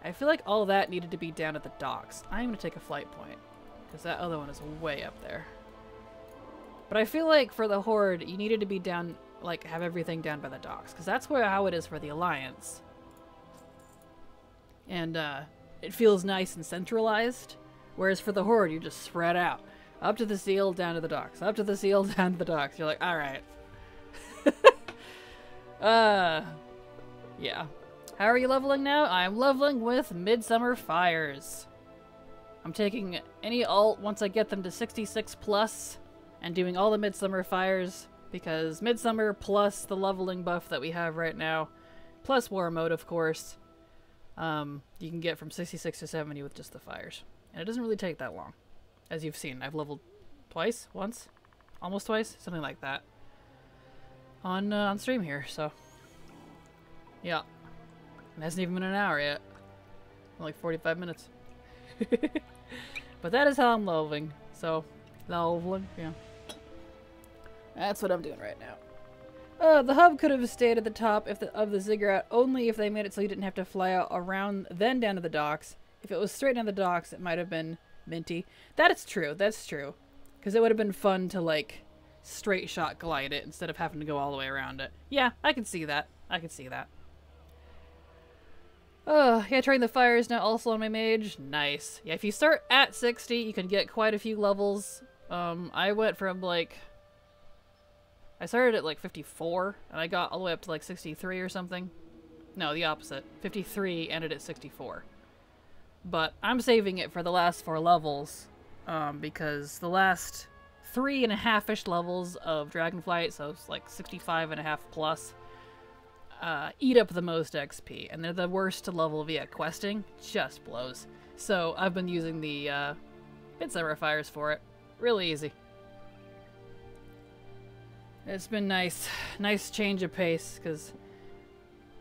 I feel like all that needed to be down at the docks. I'm gonna take a flight point, because that other one is way up there. But I feel like for the Horde, you needed to be down, like, have everything down by the docks, because that's how it is for the Alliance. And, it feels nice and centralized. Whereas for the Horde, you're just spread out. Up to the seal, down to the docks. Up to the seal, down to the docks. You're like, alright. Yeah. How are you leveling now? I'm leveling with Midsummer Fires. I'm taking any alt once I get them to 66 plus, and doing all the Midsummer Fires, because Midsummer plus the leveling buff that we have right now, plus War Mode, of course, you can get from 66 to 70 with just the fires. And it doesn't really take that long. As you've seen, I've leveled twice, once, almost twice, something like that. On stream here, so. Yeah. It hasn't even been an hour yet. Like 45 minutes. But that is how I'm leveling. So, leveling, yeah. That's what I'm doing right now. The hub could have stayed at the top of the ziggurat only if they made it so you didn't have to fly out around, then down to the docks. If it was straight down the docks, it might have been minty. That is true. That's true. Because it would have been fun to, like, straight shot glide it instead of having to go all the way around it. Yeah, I can see that. I can see that. Oh, yeah, Train the Fire is now also on my mage. Nice. Yeah, if you start at 60, you can get quite a few levels. I went from, like... I started at, like, 54, and I got all the way up to, like, 63 or something. No, the opposite. 53, ended at 64. But I'm saving it for the last 4 levels, because the last 3.5-ish levels of Dragonflight, so it's like 65.5 plus, eat up the most XP, and they're the worst to level via questing. Just blows. So I've been using the Midsummer Fires for it. Really easy. It's been nice. Nice change of pace, because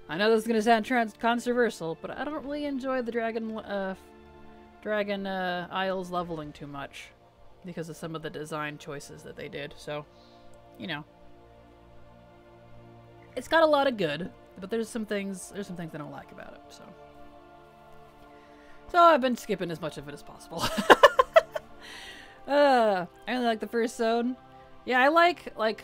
I know this is going to sound controversial, but I don't really enjoy the Dragon Isles leveling too much because of some of the design choices that they did. So, you know. It's got a lot of good, but there's some things I don't like about it, so. So I've been skipping as much of it as possible. I only like the first zone. Yeah, I like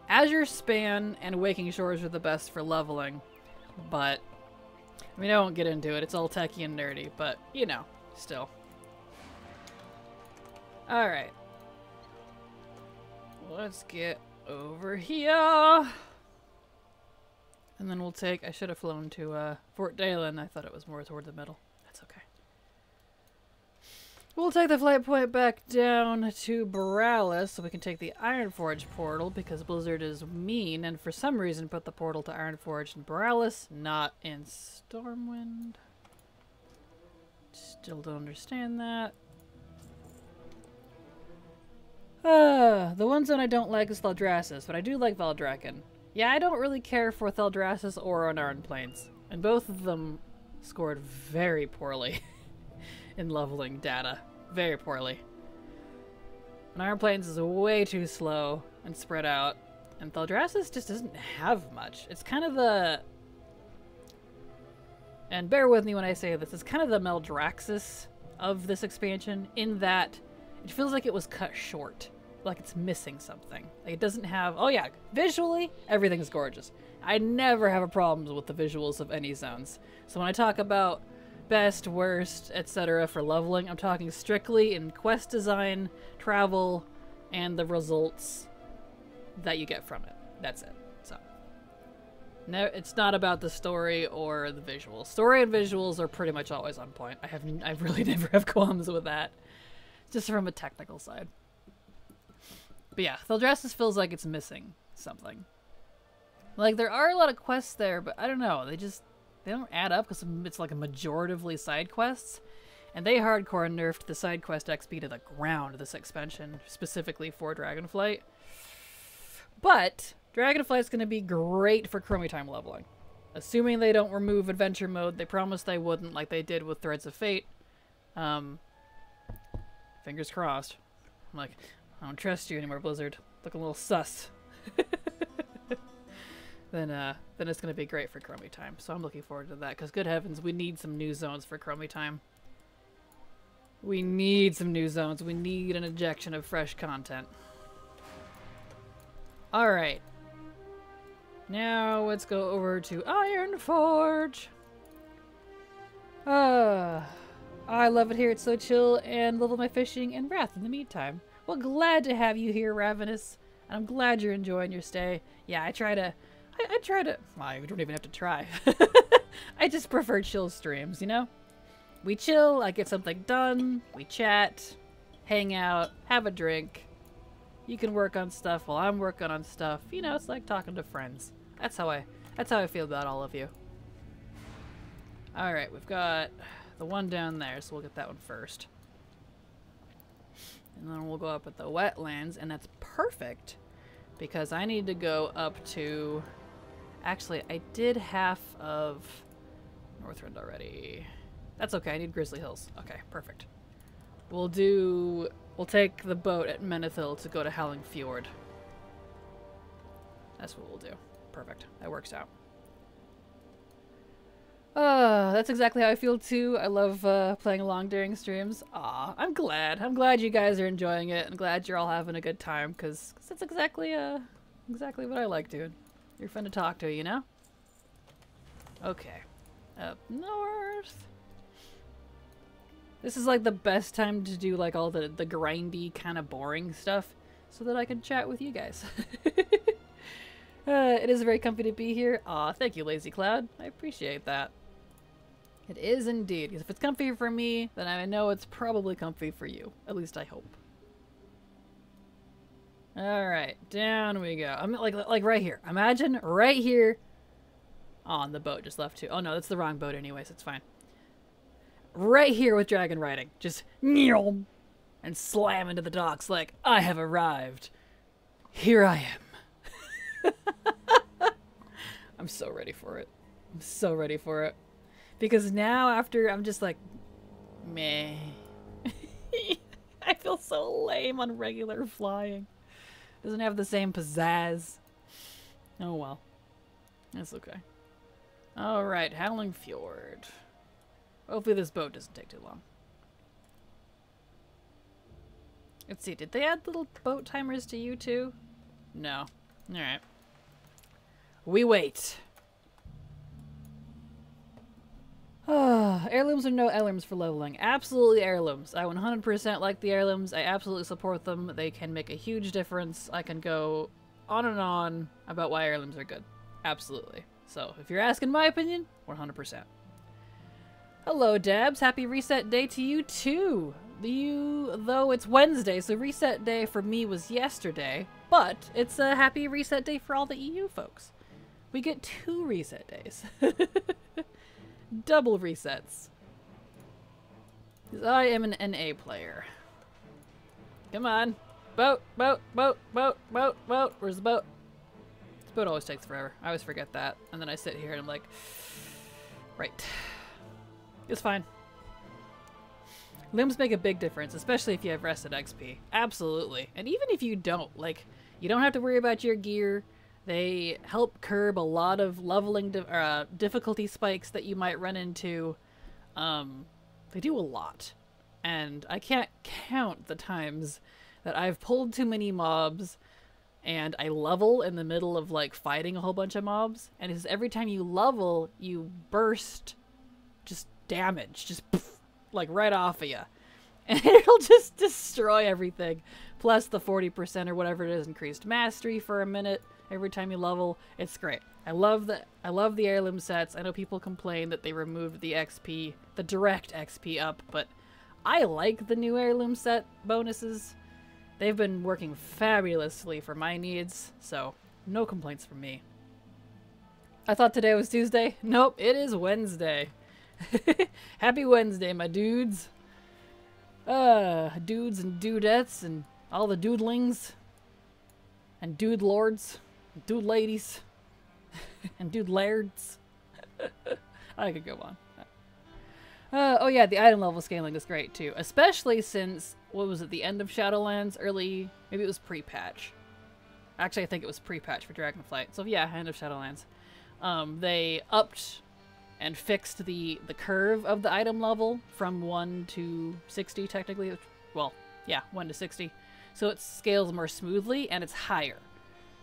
Azure Span and Waking Shores are the best for leveling, but I mean, I won't get into it. It's all techy and nerdy, but you know, still. Alright. Let's get over here. And then we'll take... I should have flown to Fort Dalen. I thought it was more toward the middle. That's okay. We'll take the flight point back down to Borealis so we can take the Ironforge portal because Blizzard is mean and for some reason put the portal to Ironforge in Borealis, not in Stormwind. Still don't understand that. The one zone I don't like is Thaldraszus, but I do like Valdrakken. Yeah, I don't really care for Thaldraszus or Onaran Plains, and both of them scored very poorly in leveling data. Very poorly. Onaran Plains is way too slow and spread out, and Thaldraszus just doesn't have much. It's kind of the... And bear with me when I say this, it's kind of the Maldraxxus of this expansion, in that it feels like it was cut short. Like it's missing something. Like it doesn't have... Oh yeah, visually, everything's gorgeous. I never have a problem with the visuals of any zones. So when I talk about best, worst, etc. for leveling, I'm talking strictly in quest design, travel, and the results that you get from it. That's it. So, no, it's not about the story or the visuals. Story and visuals are pretty much always on point. I really never have qualms with that. Just from a technical side. But yeah, Thaldraszus feels like it's missing something. Like, there are a lot of quests there, but I don't know. They don't add up because it's like a majoritively side quests. And they hardcore nerfed the side quest XP to the ground this expansion, specifically for Dragonflight. But Dragonflight's going to be great for Chromie Time leveling. Assuming they don't remove adventure mode. They promised they wouldn't, like they did with Threads of Fate. Fingers crossed. I'm like, I don't trust you anymore, Blizzard. Looking a little sus. Then it's going to be great for Chromie Time. So I'm looking forward to that, because good heavens, we need some new zones for Chromie Time. We need some new zones. We need an injection of fresh content. Alright. Now let's go over to Ironforge. I love it here. It's so chill, and level my fishing and Wrath in the meantime. Well, glad to have you here, Ravenous. And I'm glad you're enjoying your stay. Yeah, I try to... Well, I don't even have to try. I just prefer chill streams, you know? We chill, I get something done, we chat, hang out, have a drink. You can work on stuff while I'm working on stuff. You know, it's like talking to friends. That's how I feel about all of you. Alright, we've got the one down there, so we'll get that one first. And then we'll go up at the wetlands, and that's perfect because I need to go up to... Actually, I did half of Northrend already. That's okay, I need Grizzly Hills. Okay, perfect. We'll take the boat at Menethil to go to Howling Fjord. That's what we'll do. Perfect. That works out. That's exactly how I feel too. I love playing along during streams. Aw, I'm glad. I'm glad you guys are enjoying it. I'm glad you're all having a good time, because that's exactly what I like doing. You're fun to talk to, you know? Okay. Up north. This is like the best time to do like all the grindy kind of boring stuff so that I can chat with you guys. It is very comfy to be here. Aw, thank you, Lazy Cloud. I appreciate that. It is indeed. Because if it's comfy for me, then I know it's probably comfy for you. At least I hope. Alright, down we go. I'm like right here. Imagine right here. Oh, and the boat just left too. Oh no, that's the wrong boat anyways. It's fine. Right here with dragon riding. Just and slam into the docks like, I have arrived. Here I am. I'm so ready for it. I'm so ready for it. Because now after I'm just like, meh. I feel so lame on regular flying. Doesn't have the same pizzazz. Oh well. That's okay. Alright, Howling Fjord. Hopefully this boat doesn't take too long. Let's see, did they add little boat timers to you too? No. Alright. We wait. Heirlooms or no heirlooms for leveling? Absolutely heirlooms. I 100% like the heirlooms. I absolutely support them. They can make a huge difference. I can go on and on about why heirlooms are good. Absolutely. So, if you're asking my opinion, 100%. Hello, Dabs. Happy reset day to you, too. Though it's Wednesday, so reset day for me was yesterday, but it's a happy reset day for all the EU folks. We get 2 reset days. Double resets. Because I am an NA player. Come on. Boat, boat, boat, boat, boat, boat. Where's the boat? This boat always takes forever. I always forget that. And then I sit here and I'm like, right. It's fine. Limbs make a big difference, especially if you have rested XP. Absolutely. And even if you don't, like, you don't have to worry about your gear. They help curb a lot of leveling difficulty spikes that you might run into. They do a lot. And I can't count the times that I've pulled too many mobs and I level in the middle of like fighting a whole bunch of mobs. And it's every time you level, you burst just damage, just poof, like right off of you. And it'll just destroy everything. Plus the 40% or whatever it is increased mastery for a minute. Every time you level, it's great. I love the heirloom sets. I know people complain that they removed the XP, the direct XP up, but I like the new heirloom set bonuses. They've been working fabulously for my needs, so no complaints from me. I thought today was Tuesday. Nope, it is Wednesday. Happy Wednesday, my dudes. Dudes and dudettes and all the doodlings and dude lords. Dude ladies and dude lairds. I could go on. Oh yeah, the item level scaling is great too, especially since, what was it, the end of Shadowlands, maybe it was pre-patch. Actually, I think it was pre-patch for Dragonflight. So yeah, end of Shadowlands. They upped and fixed the curve of the item level from 1 to 60 technically. Well, yeah, 1 to 60. So it scales more smoothly and it's higher.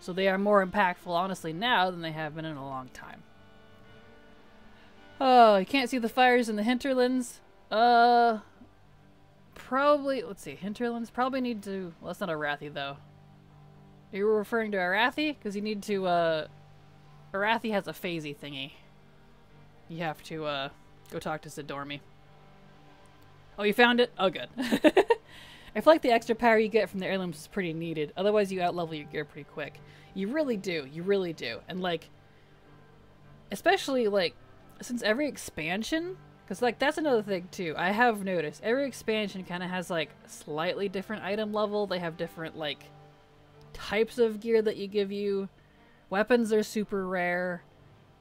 So they are more impactful, honestly, now than they have been in a long time. Oh, you can't see the fires in the hinterlands? Probably, let's see, hinterlands? Probably need to, well, that's not Arathi, though. You were referring to Arathi? Because you need to, Arathi has a phasey thingy. You have to, go talk to Sidormi. Oh, you found it? Oh, good. I feel like the extra power you get from the heirlooms is pretty needed. Otherwise, you outlevel your gear pretty quick. You really do. You really do. And, like, especially, like, since every expansion, because, like, that's another thing, too. I have noticed every expansion kind of has, like, slightly different item level. They have different, like, types of gear that you give you. Weapons are super rare.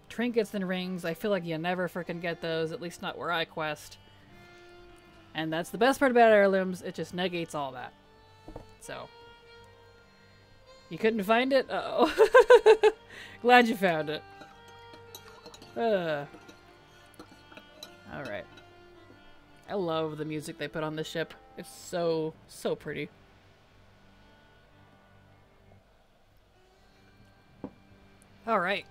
Trinkets and rings, I feel like you never frickin' get those, at least not where I quest. And that's the best part about heirlooms, it just negates all that. So. You couldn't find it? Uh-oh. Glad you found it. Alright. I love the music they put on this ship. It's so, so pretty. Alright.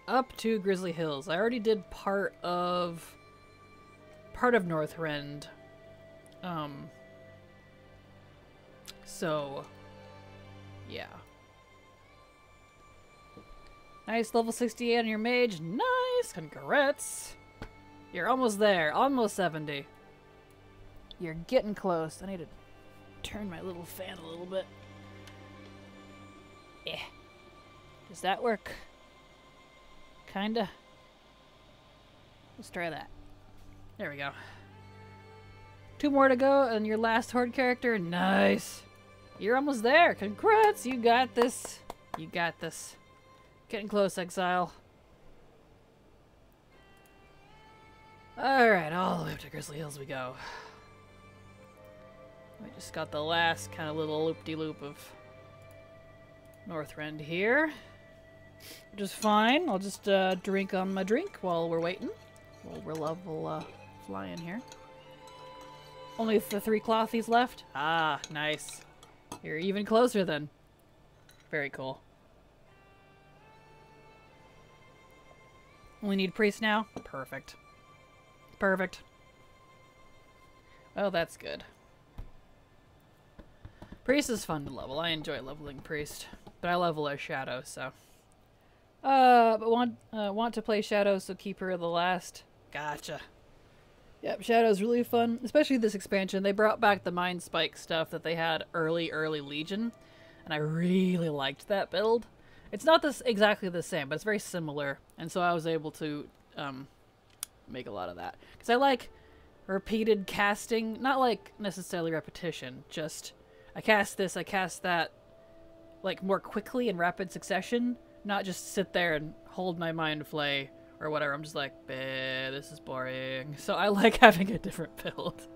up to Grizzly Hills. I already did part of Northrend. So yeah. Nice, level 68 on your mage. Nice, congrats. You're almost there, almost 70. You're getting close. I need to turn my little fan a little bit. Yeah. Does that work? Kinda. Let's try that. There we go. 2 more to go and your last horde character. Nice. You're almost there. Congrats. You got this. You got this. Getting close, Exile. Alright, all the way up to Grizzly Hills we go. We just got the last kind of little loop-de-loop of Northrend here. Which is fine. I'll just drink on my drink while we're waiting. While we're level flying here. Only the 3 clothies left? Ah, nice. You're even closer then. Very cool. Only need priest now? Perfect. Perfect. Well, that's good. Priest is fun to level. I enjoy leveling priest. But I level as shadow, so. But want to play shadow, so keep her the last. Gotcha. Yep, shadow's really fun. Especially this expansion. They brought back the Mind Spike stuff that they had early Legion. And I really liked that build. It's not exactly the same, but it's very similar. And so I was able to make a lot of that. Because I like repeated casting. Not like necessarily repetition. Just, I cast this, I cast that. Like more quickly in rapid succession. Not just sit there and hold my mind flay or whatever. I'm just like, bleh, this is boring. So I like having a different build.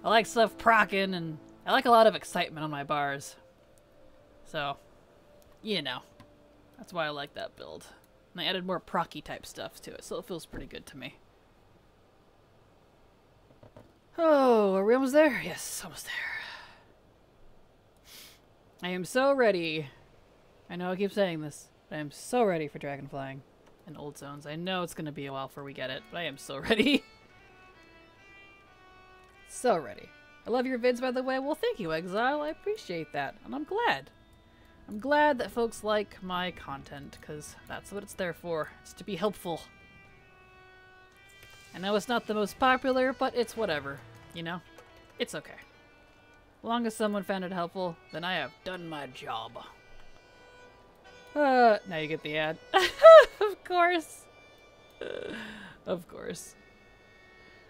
I like stuff proccing, and I like a lot of excitement on my bars. So, you know. That's why I like that build. And I added more procky type stuff to it, so it feels pretty good to me. Oh, are we almost there? Yes, almost there. I am so ready. I know I keep saying this, but I am so ready for dragon flying in old zones. I know it's going to be a while before we get it, but I am so ready. So ready. I love your vids, by the way. Well, thank you, Exile. I appreciate that, and I'm glad. I'm glad that folks like my content, because that's what it's there for. It's to be helpful. I know it's not the most popular, but it's whatever, you know? It's okay. As long as someone found it helpful, then I have done my job. Now you get the ad. Of course. Of course.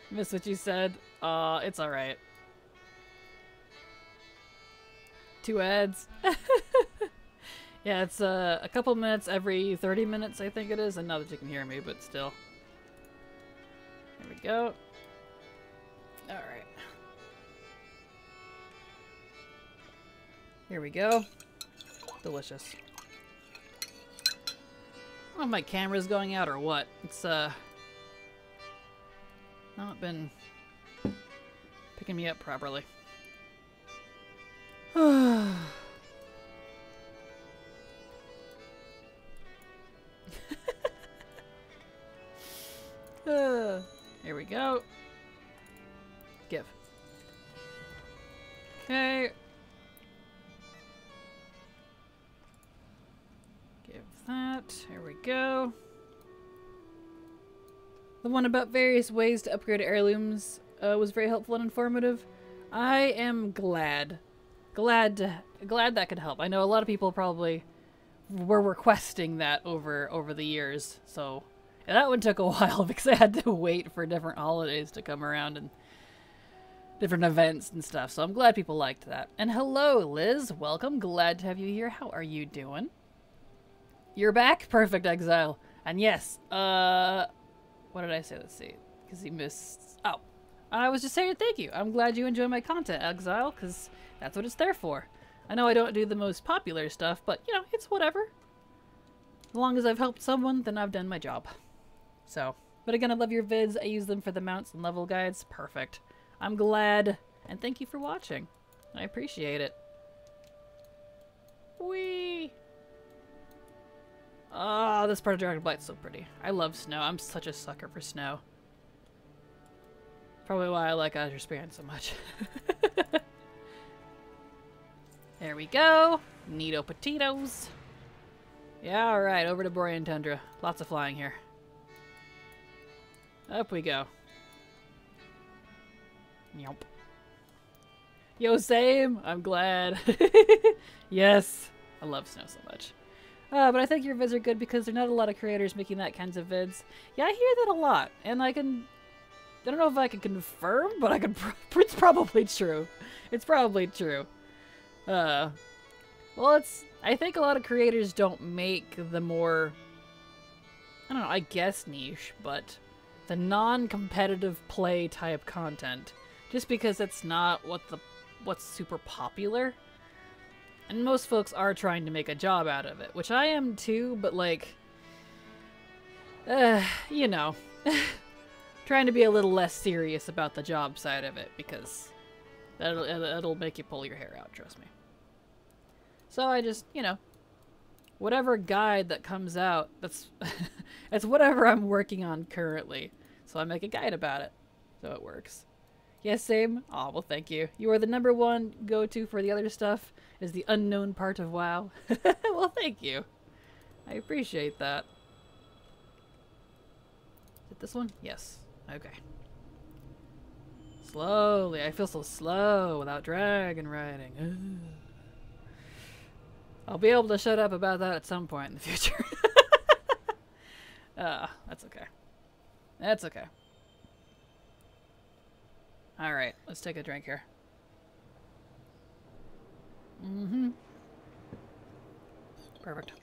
Missed what you said. It's alright. 2 ads. Yeah, it's a couple minutes every 30 minutes, I think it is. And not that you can hear me, but still. There we go. Alright. Here we go. Delicious. I don't know if my camera's going out or what. It's not been picking me up properly. Here we go. Give. Okay. Give that. Here we go. The one about various ways to upgrade heirlooms was very helpful and informative. I am glad. Glad that could help. I know a lot of people probably were requesting that over the years, so and that one took a while because I had to wait for different holidays to come around and different events and stuff. So I'm glad people liked that. And hello, Liz. Welcome. Glad to have you here. How are you doing? You're back? Perfect, Exile. And yes, what did I say? Let's see. Because he missed... Oh. I was just saying thank you. I'm glad you enjoy my content, Exile, because that's what it's there for. I know I don't do the most popular stuff, but, you know, it's whatever. As long as I've helped someone, then I've done my job. So, but again, I love your vids. I use them for the mounts and level guides. Perfect. I'm glad, and thank you for watching. I appreciate it. Whee! Oh, this part of Dragon Blight's so pretty. I love snow. I'm such a sucker for snow. Probably why I like Azure Span so much. There we go. Neato potatoes. Yeah, alright, over to Borean Tundra. Lots of flying here. Up we go. Yelp. Yo, same! I'm glad. Yes! I love snow so much. But I think your vids are good because there are not a lot of creators making that kinds of vids. Yeah, I hear that a lot. And I don't know if I can confirm, but it's probably true. It's probably true. Well, I think a lot of creators don't make the more, I don't know, I guess niche, but the non-competitive play type content. Just because that's not what's super popular. And most folks are trying to make a job out of it, which I am too, but like, you know, trying to be a little less serious about the job side of it because that'll make you pull your hair out, trust me. So I just, you know, whatever guide that comes out, that's whatever I'm working on currently. So I make a guide about it. So it works. Yes, same. Aw, well, thank you. You are the #1 go-to for the other stuff, is the unknown part of WoW. Well, thank you. I appreciate that. Is it this one? Yes. Okay. Slowly. I feel so slow without dragon riding. Ugh. I'll be able to shut up about that at some point in the future. That's okay. That's okay. Alright, let's take a drink here. Mm-hmm. Perfect.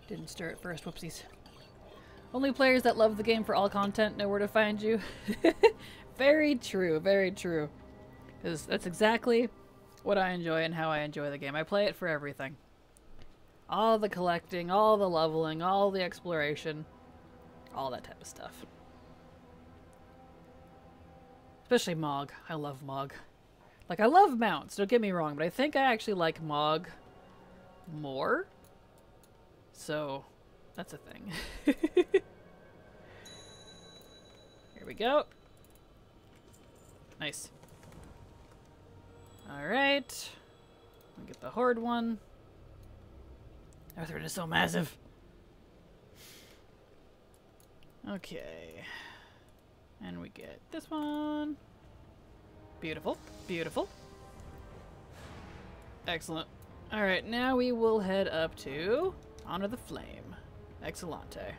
Didn't stir it first, whoopsies. Only players that love the game for all content know where to find you. Very true, very true. Because that's exactly what I enjoy and how I enjoy the game. I play it for everything. All the collecting, all the leveling, all the exploration, all that type of stuff. Especially Mog. I love Mog. Like, I love mounts, don't get me wrong, but I think I actually like Mog more. So, that's a thing. Here we go. Nice. Alright. I'll get the Horde one. Northrend is so massive. Okay. And we get this one. Beautiful. Beautiful. Excellent. Alright, now we will head up to Honor the Flame. Excellente.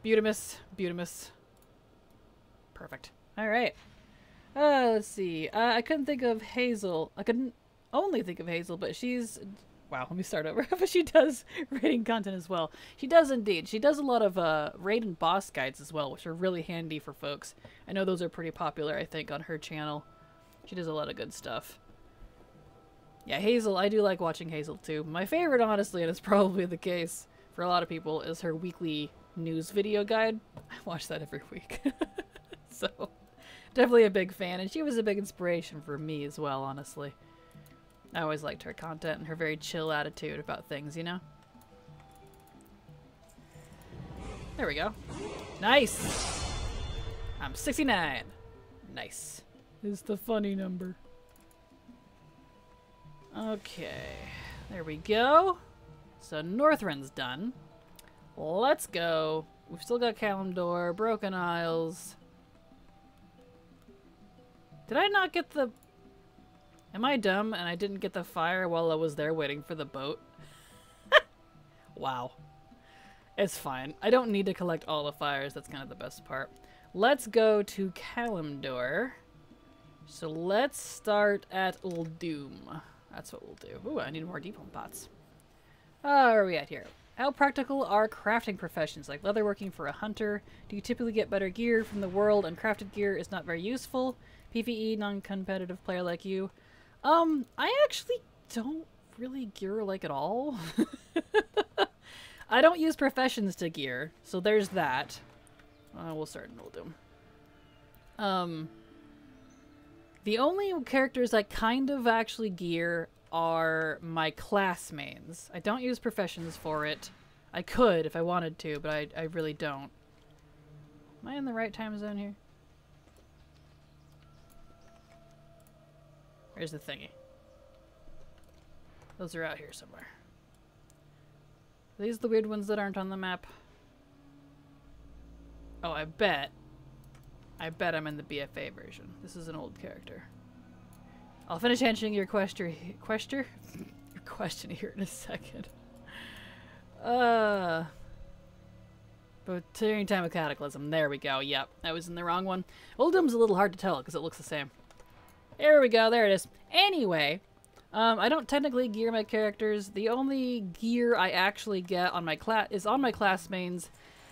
Beautimus. Beautimus. Perfect. Alright. Let's see. I couldn't think of Hazel. I couldn't only think of Hazel, but she's... Wow, let me start over. But she does raiding content as well. She does indeed. She does a lot of raid and boss guides as well, which are really handy for folks. I know those are pretty popular, I think, on her channel. She does a lot of good stuff. Yeah, Hazel, I do like watching Hazel too. My favorite, honestly, and it's probably the case for a lot of people, is her weekly news video guide. I watch that every week. So, definitely a big fan, and she was a big inspiration for me as well, honestly. I always liked her content and her very chill attitude about things, you know? There we go. Nice! I'm 69. Nice. Is the funny number. Okay. There we go. So Northrend's done. Let's go. We've still got Kalimdor, Broken Isles. Did I not get the... Am I dumb and I didn't get the fire while I was there waiting for the boat? Wow. It's fine. I don't need to collect all the fires. That's kind of the best part. Let's go to Kalimdor. So let's start at Uldum. That's what we'll do. Ooh, I need more depot pots. Where are we at here? How practical are crafting professions like leatherworking for a hunter? Do you typically get better gear from the world and crafted gear is not very useful? PvE, non-competitive player like you. I actually don't really gear like at all. I don't use professions to gear, so there's that. We'll start in Uldum. The only characters I kind of actually gear are my class mains. I don't use professions for it. I could if I wanted to, but I really don't. Am I in the right time zone here? Where's the thingy? Those are out here somewhere. Are these the weird ones that aren't on the map? Oh, I bet I'm in the BFA version. This is an old character. I'll finish answering your question here in a second. But during time of Cataclysm, there we go. Yep, I was in the wrong one. Oldham's a little hard to tell because it looks the same. There we go, there it is. Anyway, I don't technically gear my characters. The only gear I actually get on my class mains,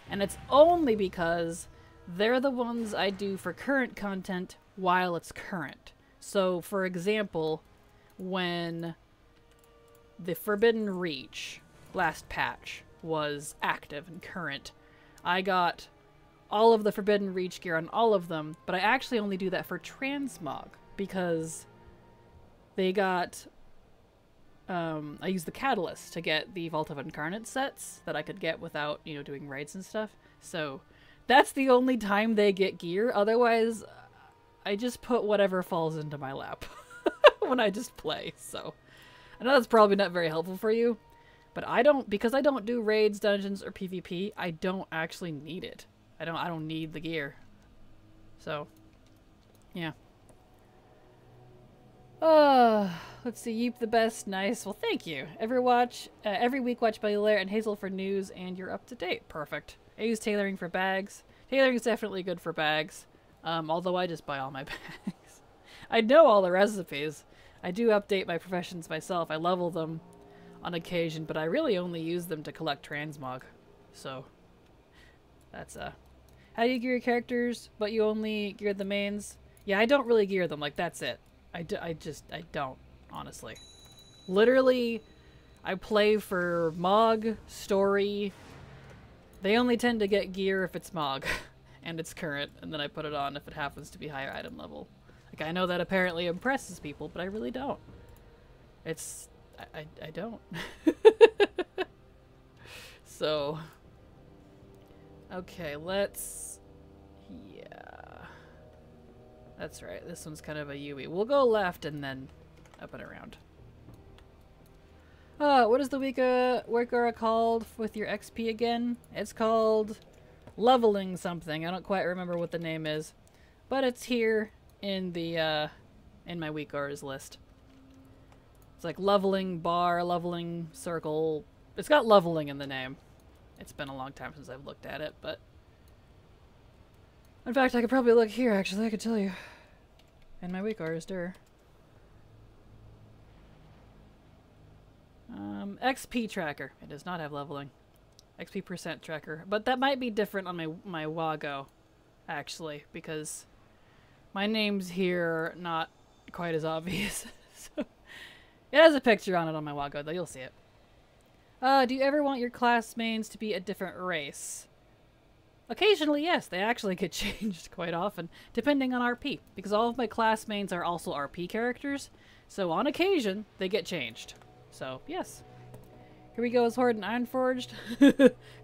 and it's only because they're the ones I do for current content while it's current. So, for example, when the Forbidden Reach last patch was active and current, I got all of the Forbidden Reach gear on all of them, but I actually only do that for Transmog because they got... I used the Catalyst to get the Vault of Incarnate sets that I could get without, you know, doing raids and stuff. So that's the only time they get gear. Otherwise, I just put whatever falls into my lap when I just play. So I know that's probably not very helpful for you, but because I don't do raids, dungeons, or PvP, I don't actually need it. I don't need the gear. So, yeah. Let's see. Yeep the best. Nice. Well, thank you. Every week watch by Lair and Hazel for news, and you're up to date. Perfect. I use tailoring for bags. Tailoring is definitely good for bags. Although I just buy all my bags. I know all the recipes. I do update my professions myself. I level them on occasion, but I really only use them to collect transmog. So, that's, how do you gear your characters, but you only gear the mains? Yeah, I don't really gear them. Like, that's it. I don't, honestly. Literally, I play for Mog, Story. They only tend to get gear if it's Mog and it's current, and then I put it on if it happens to be higher item level. Like, I know that apparently impresses people, but I really don't. I don't. So, okay, yeah. That's right, this one's kind of a UE. We'll go left and then up and around. What is the worker called with your XP again? It's called leveling something. I don't quite remember what the name is, but it's here in the in my week hours list. It's like leveling bar, leveling circle. It's got leveling in the name. It's been a long time since I've looked at it, but in fact, I could probably look here, actually. I could tell you. In my week hours, XP tracker. It does not have leveling. XP percent tracker. But that might be different on my Wago, actually, because my name's here not quite as obvious. So it has a picture on it on my Wago, though. You'll see it. Do you ever want your class mains to be a different race? Occasionally, yes. They actually get changed quite often, depending on RP, because all of my class mains are also RP characters, so on occasion, they get changed. So, yes. Here we go as Horde and Ironforged.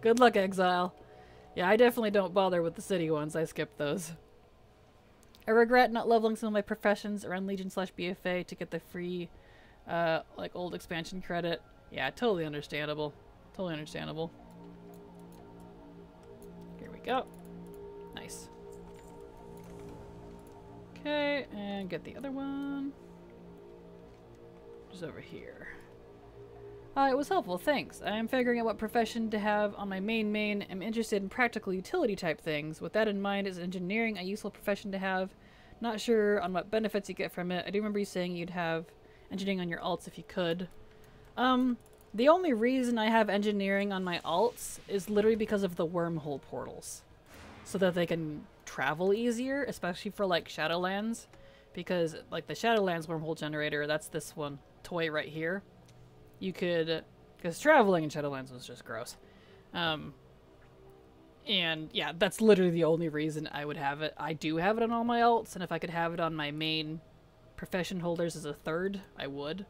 Good luck, Exile. Yeah, I definitely don't bother with the city ones. I skip those. I regret not leveling some of my professions around Legion/BFA to get the free, like, old expansion credit. Yeah, totally understandable. Totally understandable. Here we go. Nice. Okay, and get the other one. Just over here. It was helpful, thanks. I am figuring out what profession to have on my main. I'm interested in practical utility type things. With that in mind, is engineering a useful profession to have? Not sure on what benefits you get from it. I do remember you saying you'd have engineering on your alts if you could. The only reason I have engineering on my alts is literally because of the wormhole portals. So that they can travel easier, especially for, like, Shadowlands. Because, like, the Shadowlands wormhole generator, that's this one, toy right here. You could... because traveling in Shadowlands was just gross. And, yeah, that's literally the only reason I would have it. I do have it on all my alts, and if I could have it on my main profession holders as a third, I would.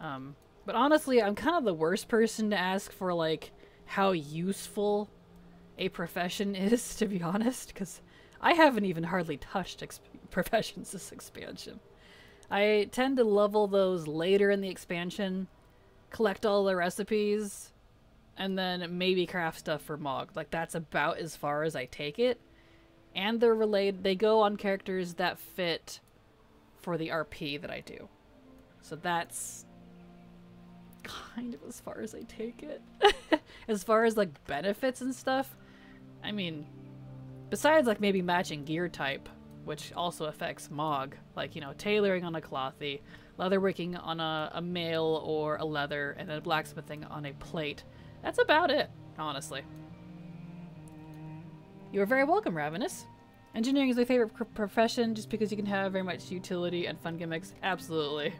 But honestly, I'm kind of the worst person to ask for, like, how useful a profession is, to be honest, because I haven't even hardly touched professions this expansion. I tend to level those later in the expansion, collect all the recipes, and then maybe craft stuff for Mog. Like, that's about as far as I take it. And they're related, they go on characters that fit for the RP that I do. So that's kind of as far as I take it. As far as, like, benefits and stuff, I mean, besides, like, maybe matching gear type, which also affects Mog, like, you know, tailoring on a clothy, leatherworking on a mail or a leather, and then blacksmithing on a plate. That's about it, honestly. You are very welcome, Ravenous. Engineering is my favorite profession just because you can have very much utility and fun gimmicks. Absolutely.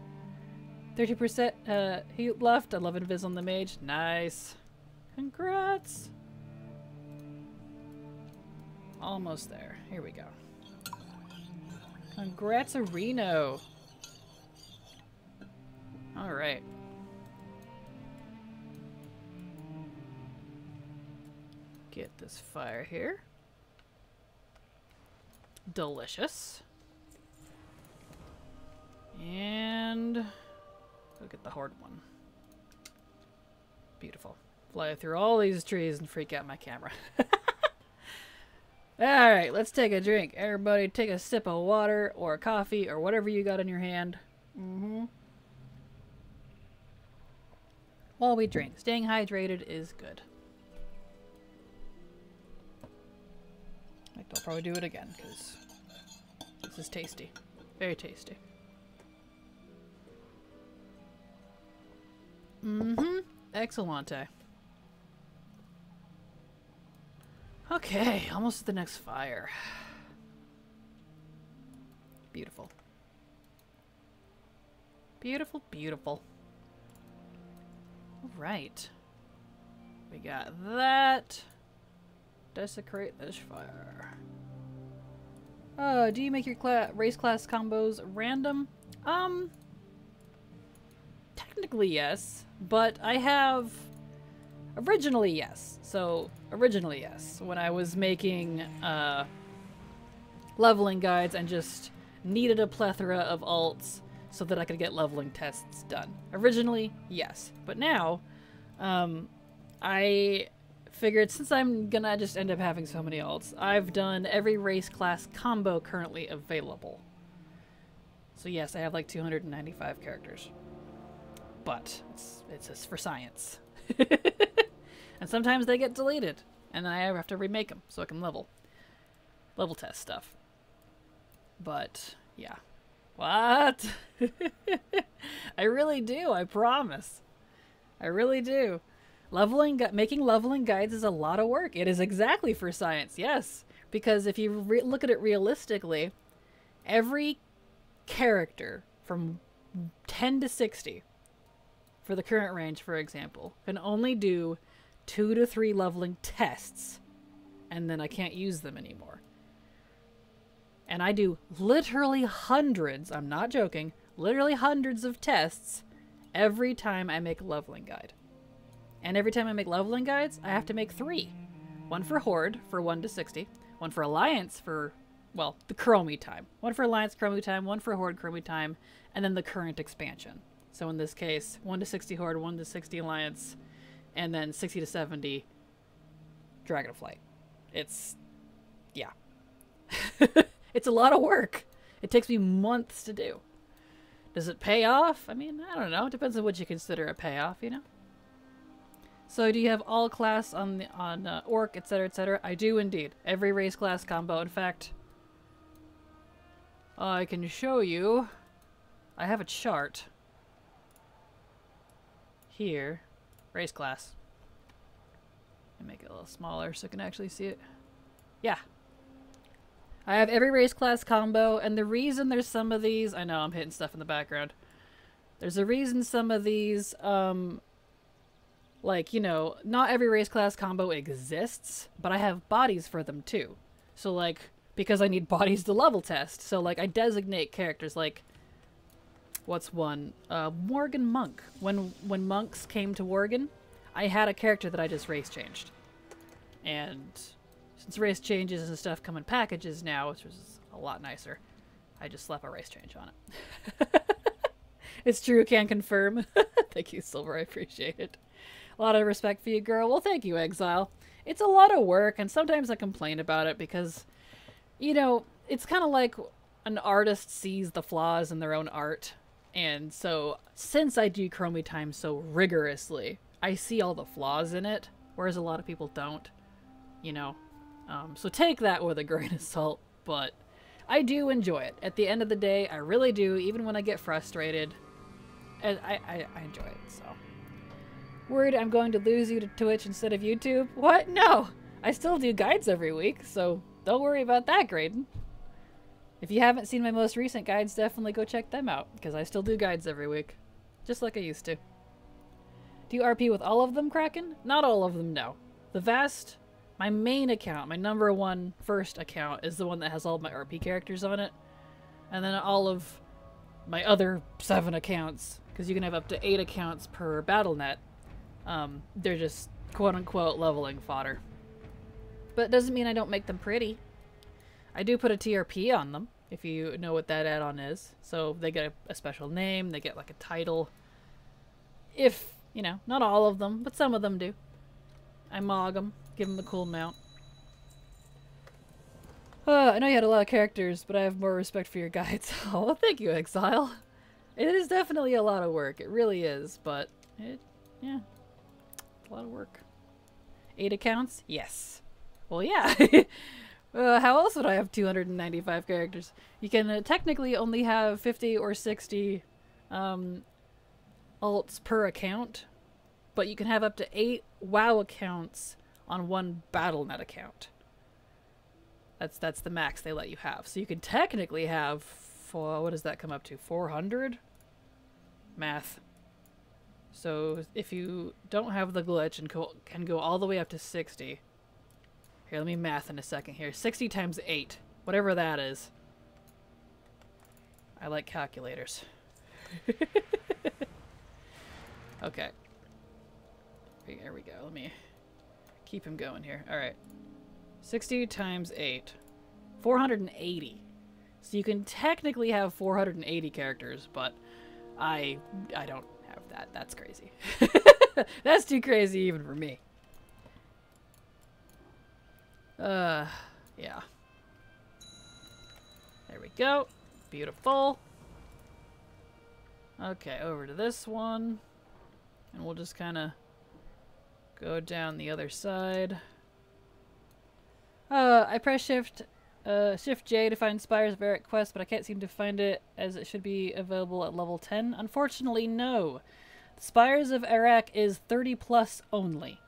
30% he left. I love Invis on the mage. Nice. Congrats. Almost there. Here we go. Congrats, Reno. Alright. Get this fire here. Delicious. And look at the horde one. Beautiful. Fly through all these trees and freak out my camera. Alright, let's take a drink. Everybody take a sip of water or coffee or whatever you got in your hand. While we drink. Staying hydrated is good. I'll probably do it again because this is tasty. Very tasty. Excellente. Okay, almost to the next fire. Beautiful. Beautiful, beautiful. Alright. We got that. Desecrate this fire. Do you make your race class combos random? Technically yes, but I have... Originally yes. So, originally yes. When I was making leveling guides and just needed a plethora of alts so that I could get leveling tests done. Originally, yes. But now, I figured since I'm gonna just end up having so many alts, I've done every race class combo currently available. So yes, I have like 295 characters. But it's just for science. And sometimes they get deleted, and then I have to remake them so I can level test stuff. But yeah. What? I really do, I promise. I really do. Making leveling guides is a lot of work. It is exactly for science, yes. Because if you look at it realistically, every character from 10 to 60, for the current range, for example, can only do 2 to 3 leveling tests, and then I can't use them anymore. And I do literally hundreds, I'm not joking, literally hundreds of tests every time I make a leveling guide. And every time I make leveling guides, I have to make 3. One for Horde, for 1 to 60. One for Alliance for, well, the Chromie time. One for Alliance Chromie time, one for Horde Chromie time, and then the current expansion. So in this case, 1 to 60 Horde, 1 to 60 Alliance, and then 60 to 70 Dragonflight. It's, yeah. It's a lot of work. It takes me months to do. Does it pay off? I mean, I don't know. It depends on what you consider a payoff, you know? So do you have all class on Orc, etc., etc.? I do indeed. Every race class combo. In fact, I can show you. I have a chart here. Race class. Let me make it a little smaller so I can actually see it. Yeah. I have every race class combo, and the reason there's some of these... I know, I'm hitting stuff in the background. There's a reason some of these, like, you know, not every race class combo exists, but I have bodies for them too. So, like, because I need bodies to level test. So, like, I designate characters, like, what's one? Morgan Monk. When monks came to Worgen, I had a character that I just race changed. And since race changes and stuff come in packages now, which is a lot nicer, I just slap a race change on it. It's true, can confirm. Thank you, Silver, I appreciate it. A lot of respect for you, girl. Well, thank you, Exile. It's a lot of work, and sometimes I complain about it because, you know, it's kind of like an artist sees the flaws in their own art. And so, since I do Chromie Time so rigorously, I see all the flaws in it, whereas a lot of people don't, you know. So take that with a grain of salt, but I do enjoy it. At the end of the day, I really do, even when I get frustrated. And I enjoy it, so. Worried I'm going to lose you to Twitch instead of YouTube? What? No! I still do guides every week, so don't worry about that, Graydon. If you haven't seen my most recent guides, definitely go check them out, because I still do guides every week. Just like I used to. Do you RP with all of them, Kraken? Not all of them, no. My main account, my number one first account, is the one that has all of my RP characters on it. And then all of my other 7 accounts, because you can have up to 8 accounts per BattleNet, they're just quote-unquote leveling fodder. But it doesn't mean I don't make them pretty. I do put a TRP on them, if you know what that add-on is. So they get a special name, they get like a title. If, you know, not all of them, but some of them do. I mog them, give them the cool mount. I know you had a lot of characters, but I have more respect for your guides. Oh, well, thank you, Exile. It is definitely a lot of work. It really is, but yeah, a lot of work. 8 accounts? Yes. Well, yeah. How else would I have 295 characters? You can technically only have 50 or 60 alts per account, but you can have up to 8 WoW accounts on one BattleNet account. That's the max they let you have. So you can technically have, what does that come up to? 400? Math. So if you don't have the glitch and can go all the way up to 60. Here, let me math in a second here. 60 times 8. Whatever that is. I like calculators. Okay. There we go. Let me keep him going here. Alright. 60 times 8. 480. So you can technically have 480 characters, but I don't have that. That's crazy. That's too crazy even for me. Yeah. There we go. Beautiful. Okay, over to this one. And we'll just kind of go down the other side. I press Shift J to find Spires of Eric quest, but I can't seem to find it as it should be available at level 10. Unfortunately, no. Spires of Eric is 30 plus only.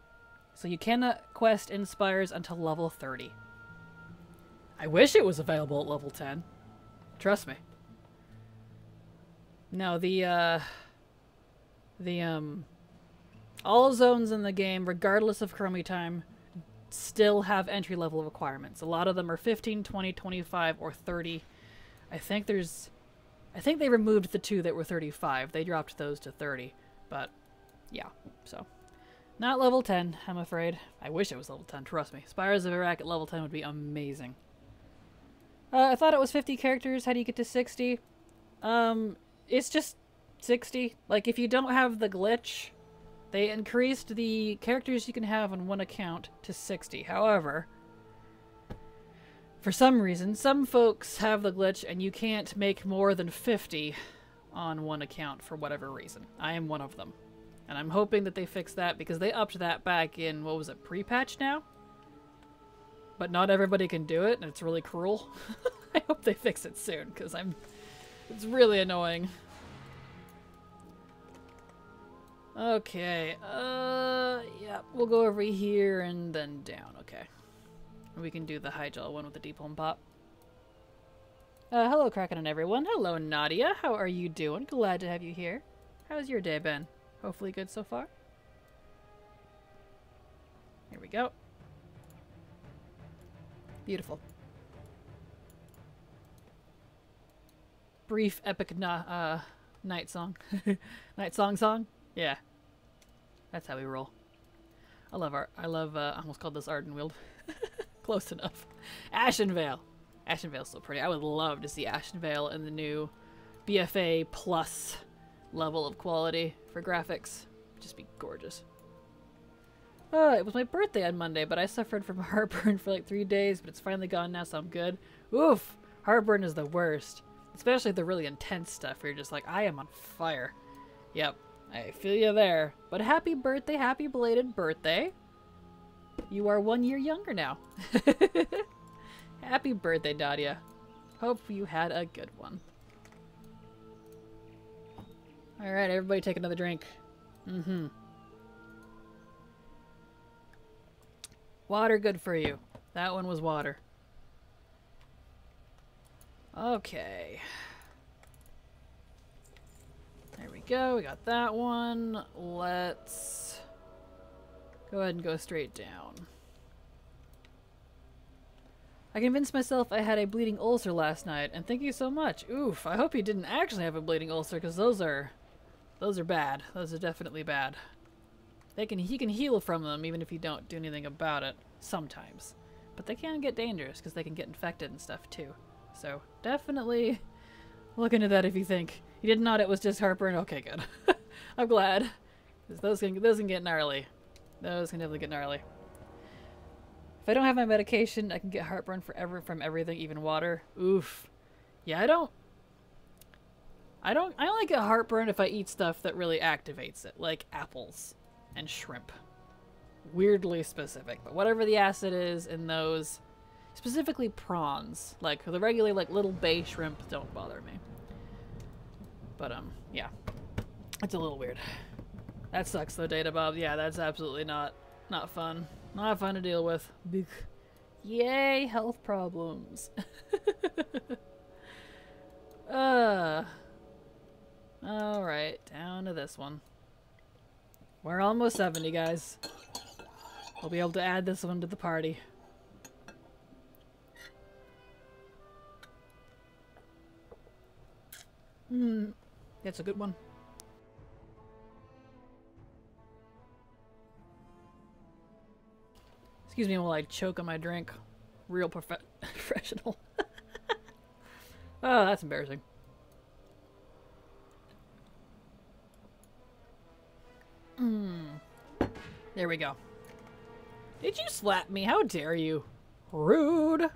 So you cannot quest in Spires until level 30. I wish it was available at level 10. Trust me. No, all zones in the game, regardless of Chromie Time, still have entry-level requirements. A lot of them are 15, 20, 25, or 30. I think they removed the 2 that were 35. They dropped those to 30. But, yeah, so. Not level 10, I'm afraid. I wish it was level 10, trust me. Spires of Iraq at level 10 would be amazing. I thought it was 50 characters. How do you get to 60? It's just 60. Like, if you don't have the glitch, they increased the characters you can have on one account to 60. However, for some reason, some folks have the glitch and you can't make more than 50 on one account for whatever reason. I am one of them. And I'm hoping that they fix that because they upped that back in, what was it, pre-patch now? But not everybody can do it and it's really cruel. I hope they fix it soon because it's really annoying. Okay, yeah, we'll go over here and then down, okay. We can do the high gel one with the deep home pop. Hello Kraken and everyone. Hello Nadia, how are you doing? Glad to have you here. How's your day been? Hopefully good so far. Here we go. Beautiful. Brief epic Night song. Night song? Yeah. That's how we roll. I love I almost called this Ardenweald. Close enough. Ashenvale. Ashenvale's so pretty. I would love to see Ashenvale in the new BFA plus level of quality for graphics. Just be gorgeous. It was my birthday on Monday, but I suffered from heartburn for like 3 days, but it's finally gone now, so I'm good. Oof! Heartburn is the worst. Especially the really intense stuff where you're just like, I am on fire. Yep, I feel you there. But happy birthday, happy belated birthday. You are 1 year younger now. Happy birthday, Dadia. Hope you had a good one. Alright, everybody take another drink. Mm-hmm. Water good for you. That one was water. Okay. There we go. We got that one. Let's go ahead and go straight down. I convinced myself I had a bleeding ulcer last night, and thank you so much. Oof, I hope you didn't actually have a bleeding ulcer, because those are bad. Those are definitely bad. He can heal from them even if you don't do anything about it, sometimes. But they can get dangerous, because they can get infected and stuff too. So, definitely look into that if you think you didn't know it was just heartburn. Okay, good. I'm glad. Because those can get gnarly. Those can definitely get gnarly. If I don't have my medication, I can get heartburn forever from everything, even water. Oof. Yeah, I only get heartburn if I eat stuff that really activates it, like apples and shrimp. Weirdly specific, but whatever the acid is in those, specifically prawns, like the regular like little bay shrimp don't bother me. But yeah. It's a little weird. That sucks though, Data Bob. Yeah, that's absolutely not fun. Not fun to deal with. Yay, health problems. Alright, down to this one. We're almost 70, guys. We'll be able to add this one to the party. That's a good one. Excuse me while I choke on my drink. Real professional. Oh, that's embarrassing. There we go. Did you slap me? How dare you? Rude.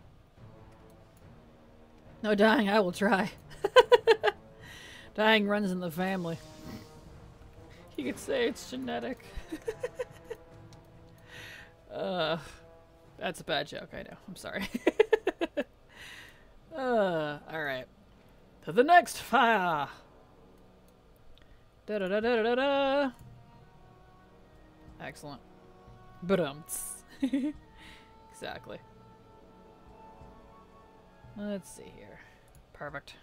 No dying, I will try. Dying runs in the family. You could say it's genetic. That's a bad joke, I know. I'm sorry. Alright. To the next fire! Da-da-da-da-da-da! Excellent. Ba-dumts. Exactly. Let's see here. Perfect.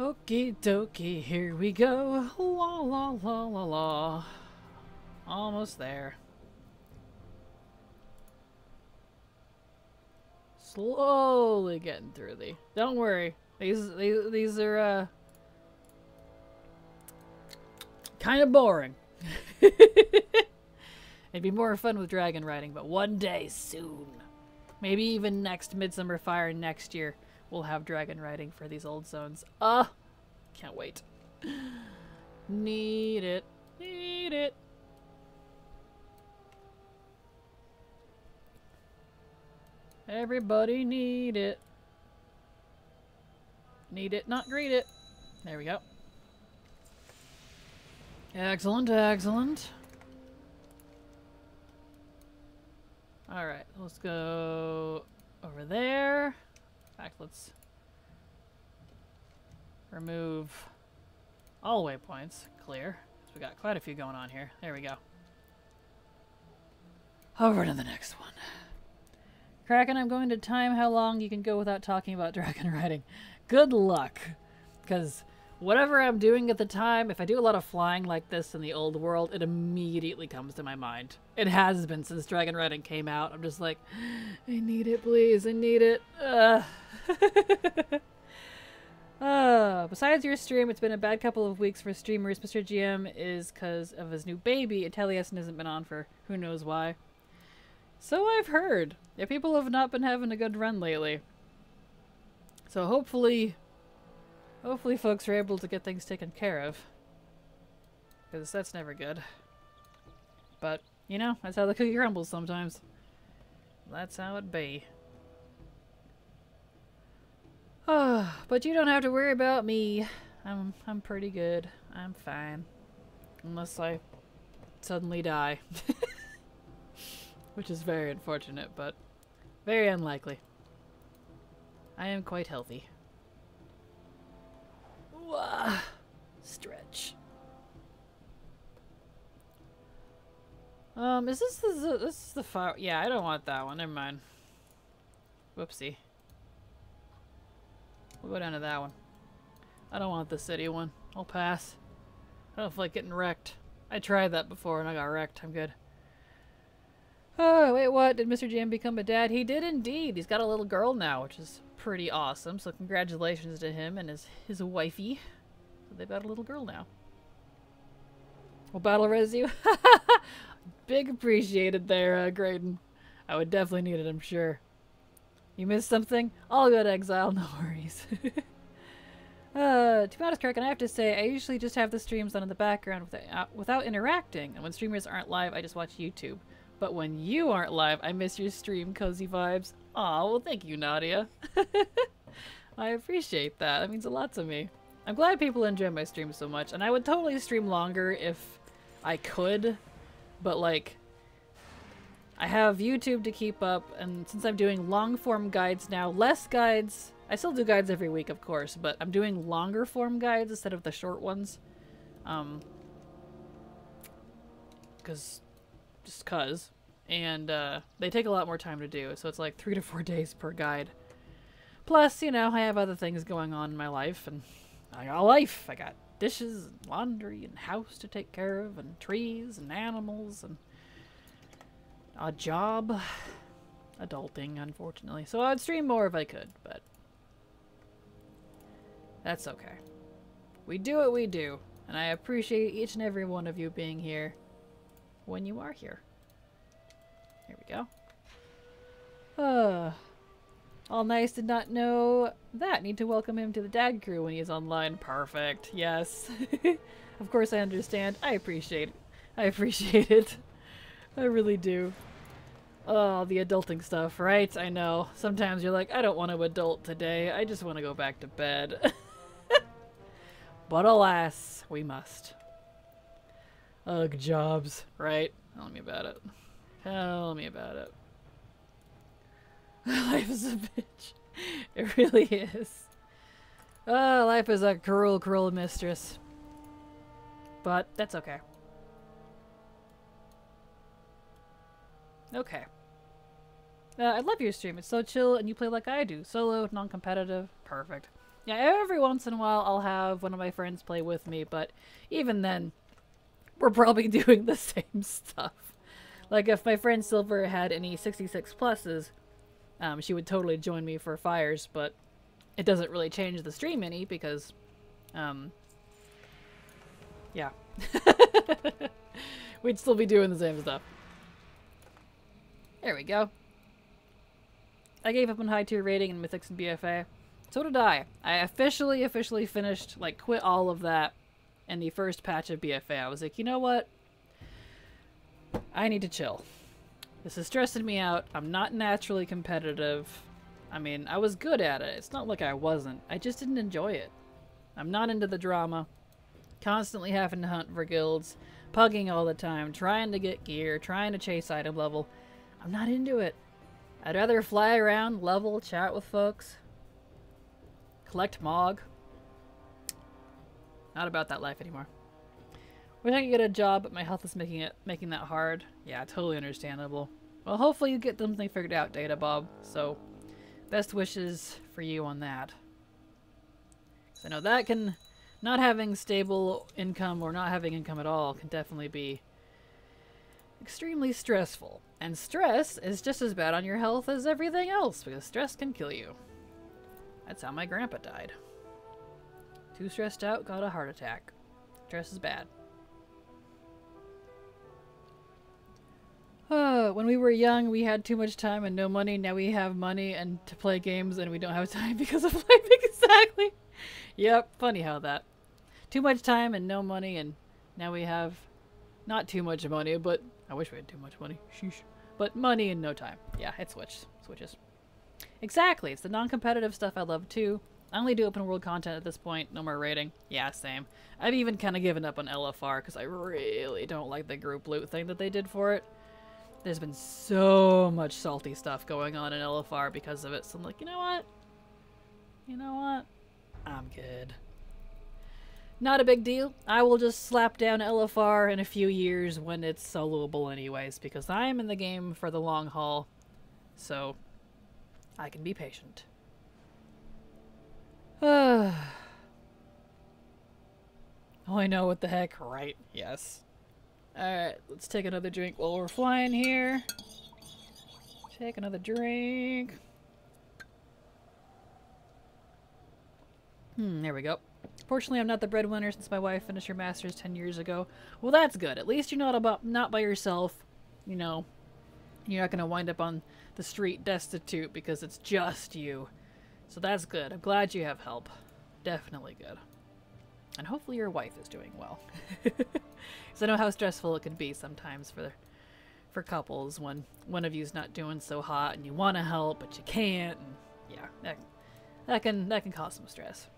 Okie dokie, here we go. La la la la la. Almost there. Slowly getting through the. Don't worry. These are kind of boring. It'd be more fun with dragon riding, but one day soon. Maybe even next Midsummer Fire next year we'll have dragon riding for these old zones. Can't wait. Need it. Need it. Everybody need it. Need it, not greet it. There we go. Excellent, excellent. Alright, let's go over there. In fact, let's remove all waypoints. Clear. We got quite a few going on here. There we go. Over to the next one. Kraken, I'm going to time how long you can go without talking about dragon riding. Good luck. Because whatever I'm doing at the time, if I do a lot of flying like this in the old world, it immediately comes to my mind. It has been since dragon riding came out. I'm just like, I need it, please. I need it. Besides your stream, it's been a bad couple of weeks for streamers. Mr. GM is because of his new baby. Taliesin hasn't been on for who knows why. So I've heard. Yeah, people have not been having a good run lately. So hopefully folks are able to get things taken care of. Because that's never good. But, you know, that's how the cookie crumbles sometimes. That's how it be. But you don't have to worry about me. I'm pretty good. I'm fine. Unless I suddenly die. Which is very unfortunate, but very unlikely. I am quite healthy. Wah, stretch. Is this the fire? Yeah, I don't want that one. Never mind. Whoopsie. We'll go down to that one. I don't want the city one. I'll pass. I don't feel like getting wrecked. I tried that before and I got wrecked. I'm good. Oh, wait, what? Did Mr. Jam become a dad? He did indeed. He's got a little girl now, which is pretty awesome. So congratulations to him and his wifey. So they've got a little girl now. Will battle res you? Big appreciated there, Graydon. I would definitely need it, I'm sure. You missed something? I'll go to exile, no worries. To be honest, Kirk, and I have to say, I usually just have the streams on in the background without interacting. And when streamers aren't live, I just watch YouTube. But when you aren't live, I miss your stream, cozy vibes. Aw, well thank you, Nadia. I appreciate that. That means a lot to me. I'm glad people enjoy my streams so much, and I would totally stream longer if I could, but like, I have YouTube to keep up, and since I'm doing long-form guides now, less guides, I still do guides every week, of course, but I'm doing longer-form guides instead of the short ones. Just cause. And, they take a lot more time to do, so it's like 3 to 4 days per guide. Plus, you know, I have other things going on in my life, and I got a life. I got dishes, and laundry, and house to take care of, and trees, and animals, and a job. Adulting, unfortunately. So I'd stream more if I could, but that's okay. We do what we do, and I appreciate each and every one of you being here when you are here. Here we go. All nice, did not know that. Need to welcome him to the dad crew when he's online. Perfect. Yes. Of course I understand. I appreciate it. I appreciate it. I really do. Oh, the adulting stuff, right? I know. Sometimes you're like, I don't want to adult today. I just want to go back to bed. But alas, we must. Ugh, jobs, right? Tell me about it. Tell me about it. Life is a bitch. It really is. Life is a cruel, cruel mistress. But that's okay. Okay. I love your stream. It's so chill and you play like I do. Solo, non-competitive. Perfect. Yeah, every once in a while I'll have one of my friends play with me, but even then, we're probably doing the same stuff. Like if my friend Silver had any 66 pluses, she would totally join me for fires, but it doesn't really change the stream any because, yeah. We'd still be doing the same stuff. There we go. I gave up on high tier rating in Mythics and BFA. So did I. I officially finished, like, quit all of that in the first patch of BFA. I was like, you know what? I need to chill. This is stressing me out. I'm not naturally competitive. I mean, I was good at it. It's not like I wasn't. I just didn't enjoy it. I'm not into the drama. Constantly having to hunt for guilds. Pugging all the time. Trying to get gear. Trying to chase item level. I'm not into it. I'd rather fly around, level, chat with folks. Collect Mog. Not about that life anymore. Wish I could get a job, but my health is making that hard. Yeah, totally understandable. Well, hopefully you get something figured out, Data Bob. So, best wishes for you on that. So I know that can, not having stable income or not having income at all can definitely be extremely stressful. And stress is just as bad on your health as everything else, because stress can kill you. That's how my grandpa died. Too stressed out, got a heart attack. Stress is bad. When we were young, we had too much time and no money. Now we have money and to play games and we don't have time because of life. Exactly. Yep, funny how that. Too much time and no money, and now we have not too much money, but I wish we had too much money. Sheesh. But money and no time. Yeah, it switches. Exactly. It's the non-competitive stuff I love too. I only do open world content at this point. No more raiding. Yeah, same. I've even kind of given up on LFR because I really don't like the group loot thing that they did for it. There's been so much salty stuff going on in LFR because of it. So I'm like, you know what? You know what? I'm good. Not a big deal. I will just slap down LFR in a few years when it's soloable anyways, because I am in the game for the long haul. So I can be patient. Oh, I know what the heck, right? Yes. Alright, let's take another drink while we're flying here. Take another drink. There we go. Fortunately, I'm not the breadwinner since my wife finished her master's 10 years ago. Well, that's good. At least you're not by yourself. You know, you're not going to wind up on the street destitute because it's just you. So that's good. I'm glad you have help. Definitely good. And hopefully your wife is doing well. Because I know how stressful it can be sometimes for couples when one of you's not doing so hot and you want to help but you can't. And yeah, that can cause some stress.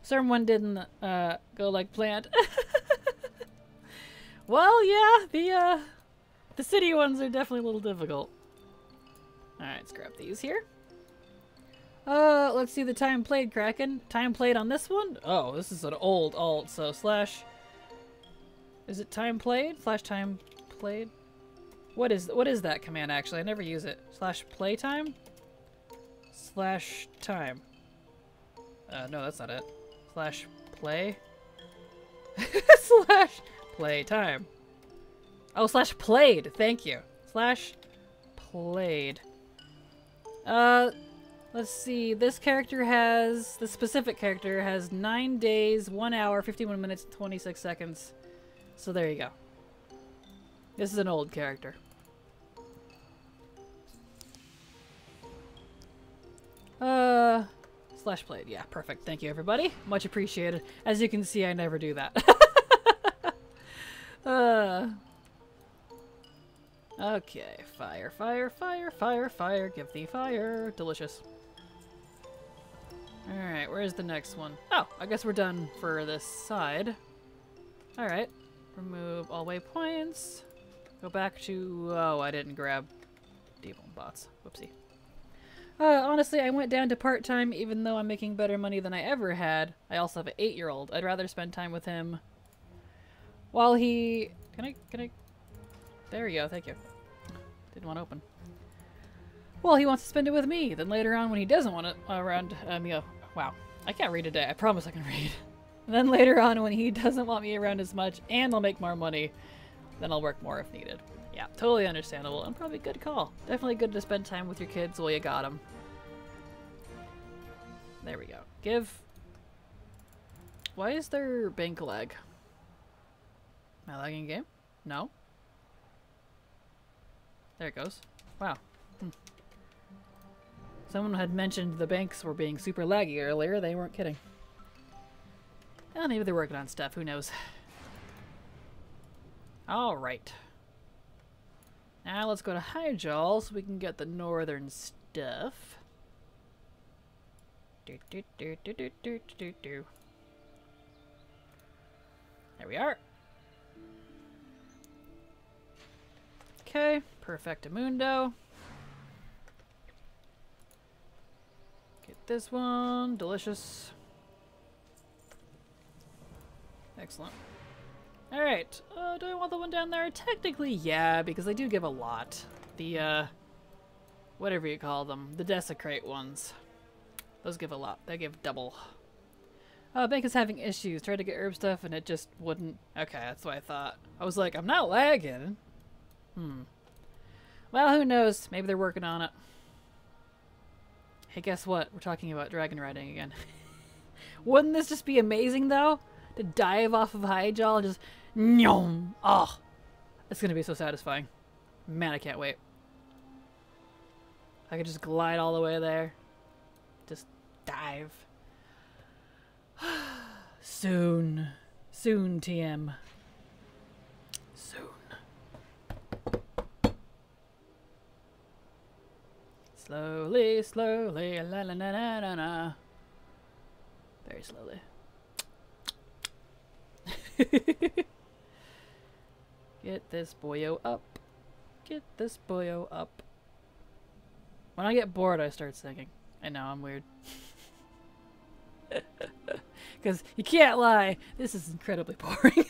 Someone didn't go like planned. Well, yeah, the city ones are definitely a little difficult. All right, let's grab these here. Let's see the time played, Kraken. Time played on this one? Oh, this is an old alt, so slash... Is it time played? Slash time played? What is that command, actually? I never use it. Slash playtime? Slash time. No, that's not it. Slash play? Slash playtime. Oh, slash played. Thank you. Slash played. Let's see. This specific character has 9 days, 1 hour, 51 minutes, and 26 seconds. So there you go. This is an old character. Slash played. Yeah, perfect. Thank you, everybody. Much appreciated. As you can see, I never do that. Okay. Fire, fire, fire, fire, fire. Give thee fire. Delicious. Alright, where's the next one? Oh, I guess we're done for this side. Alright. Remove all waypoints. Go back to... Oh, I didn't grab Devil bots. Whoopsie. Honestly, I went down to part-time even though I'm making better money than I ever had. I also have an 8-year-old. I'd rather spend time with him while he... Can I... There we go, thank you. Didn't want to open. Well, he wants to spend it with me. Then later on when he doesn't want it around... wow. I can't read today. I promise I can read. And then later on when he doesn't want me around as much and I'll make more money, then I'll work more if needed. Yeah, totally understandable and probably a good call. Definitely good to spend time with your kids while you got them. There we go. Give... Why is there bank lag? Am I lagging game? No? There it goes. Wow. Someone had mentioned the banks were being super laggy earlier. They weren't kidding. Well, maybe they're working on stuff. Who knows? Alright. Now let's go to Hyjal so we can get the northern stuff. There we are. Okay, perfectamundo. Get this one, delicious. Excellent. Alright, do I want the one down there? Technically, yeah, because they do give a lot. The, whatever you call them, the desecrate ones. Those give a lot. They give double. Bank is having issues. Tried to get herb stuff and it just wouldn't. Okay, that's what I thought. I was like, I'm not lagging. Well, who knows? Maybe they're working on it. Hey, guess what? We're talking about dragon riding again. Wouldn't this just be amazing, though? To dive off of high jaw and just... Nyom! Oh! It's gonna be so satisfying. Man, I can't wait. I could just glide all the way there. Just dive. Soon. Soon, TM. Soon. Slowly, slowly, la la la la la la. Very slowly. Get this boyo up. Get this boyo up. When I get bored, I start singing. I know, I'm weird. Because you can't lie, this is incredibly boring.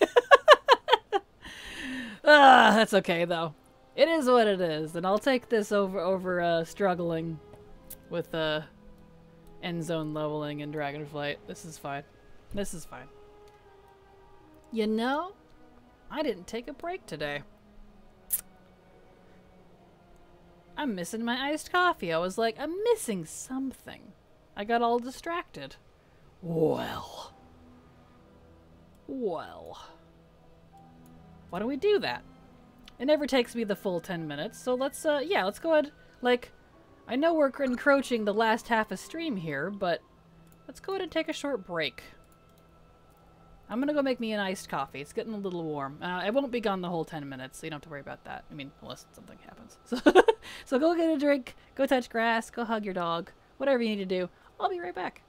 That's okay, though. It is what it is, and I'll take this over struggling with end zone leveling and Dragonflight. This is fine. This is fine. You know, I didn't take a break today. I'm missing my iced coffee. I was like, I'm missing something. I got all distracted. Well. Why don't we do that? It never takes me the full 10 minutes, so let's, yeah, let's go ahead. Like, I know we're encroaching the last half of stream here, but let's go ahead and take a short break. I'm gonna go make me an iced coffee. It's getting a little warm. I won't be gone the whole 10 minutes, so you don't have to worry about that. I mean, unless something happens. So go get a drink, go touch grass, go hug your dog, whatever you need to do. I'll be right back.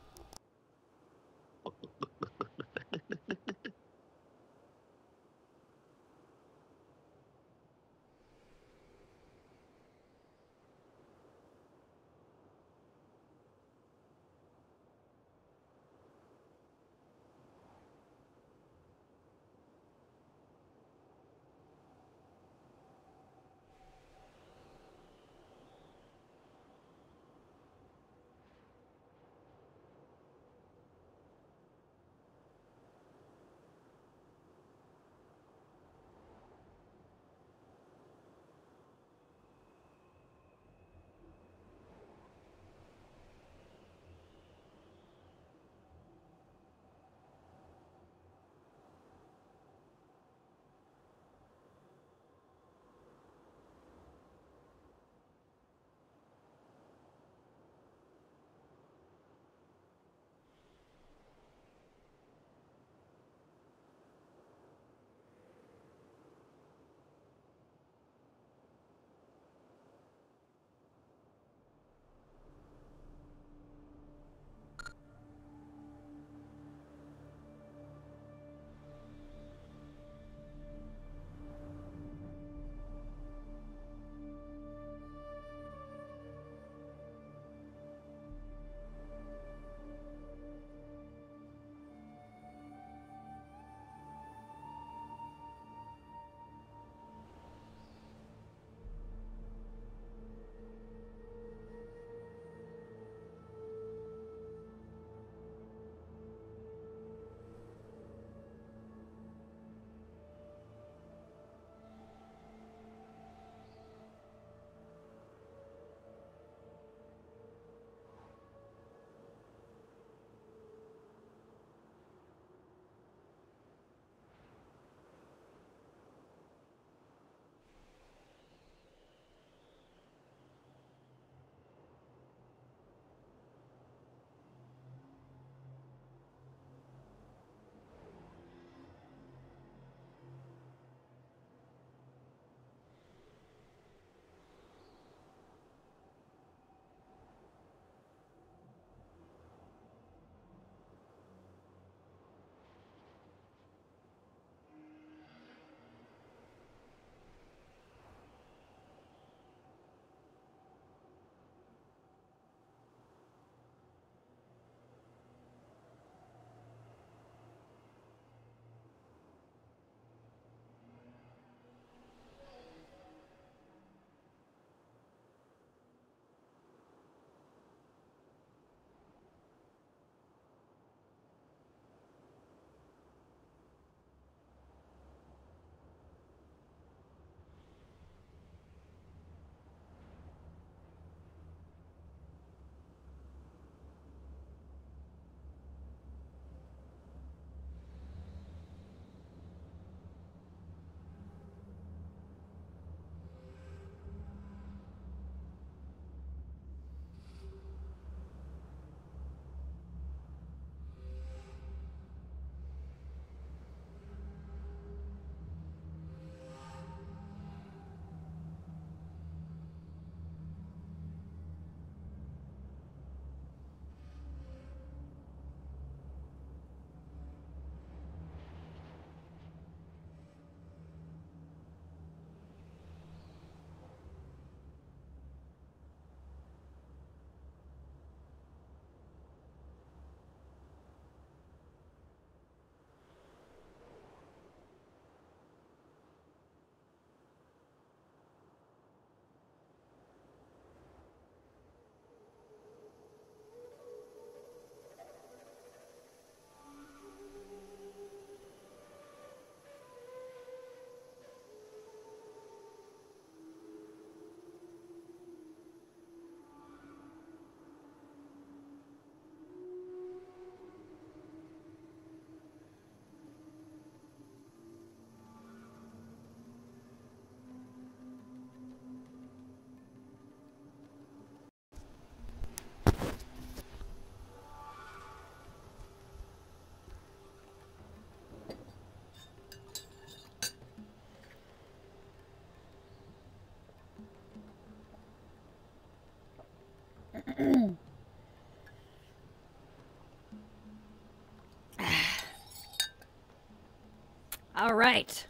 Alright.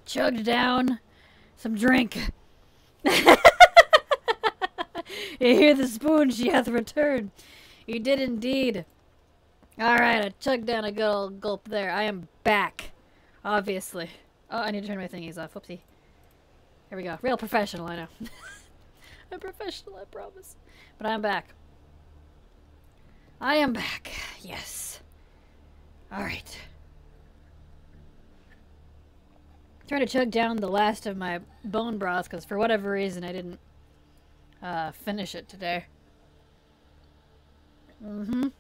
Chugged down some drink. You hear the spoon, she hath returned. You did indeed. Alright, I chugged down a good old gulp there. I am back. Obviously. Oh, I need to turn my thingies off. Whoopsie. Here we go. Real professional, I know. I'm professional, I promise. But I'm back. I am back. Yes. Alright. Trying to chug down the last of my bone broth because for whatever reason I didn't finish it today. And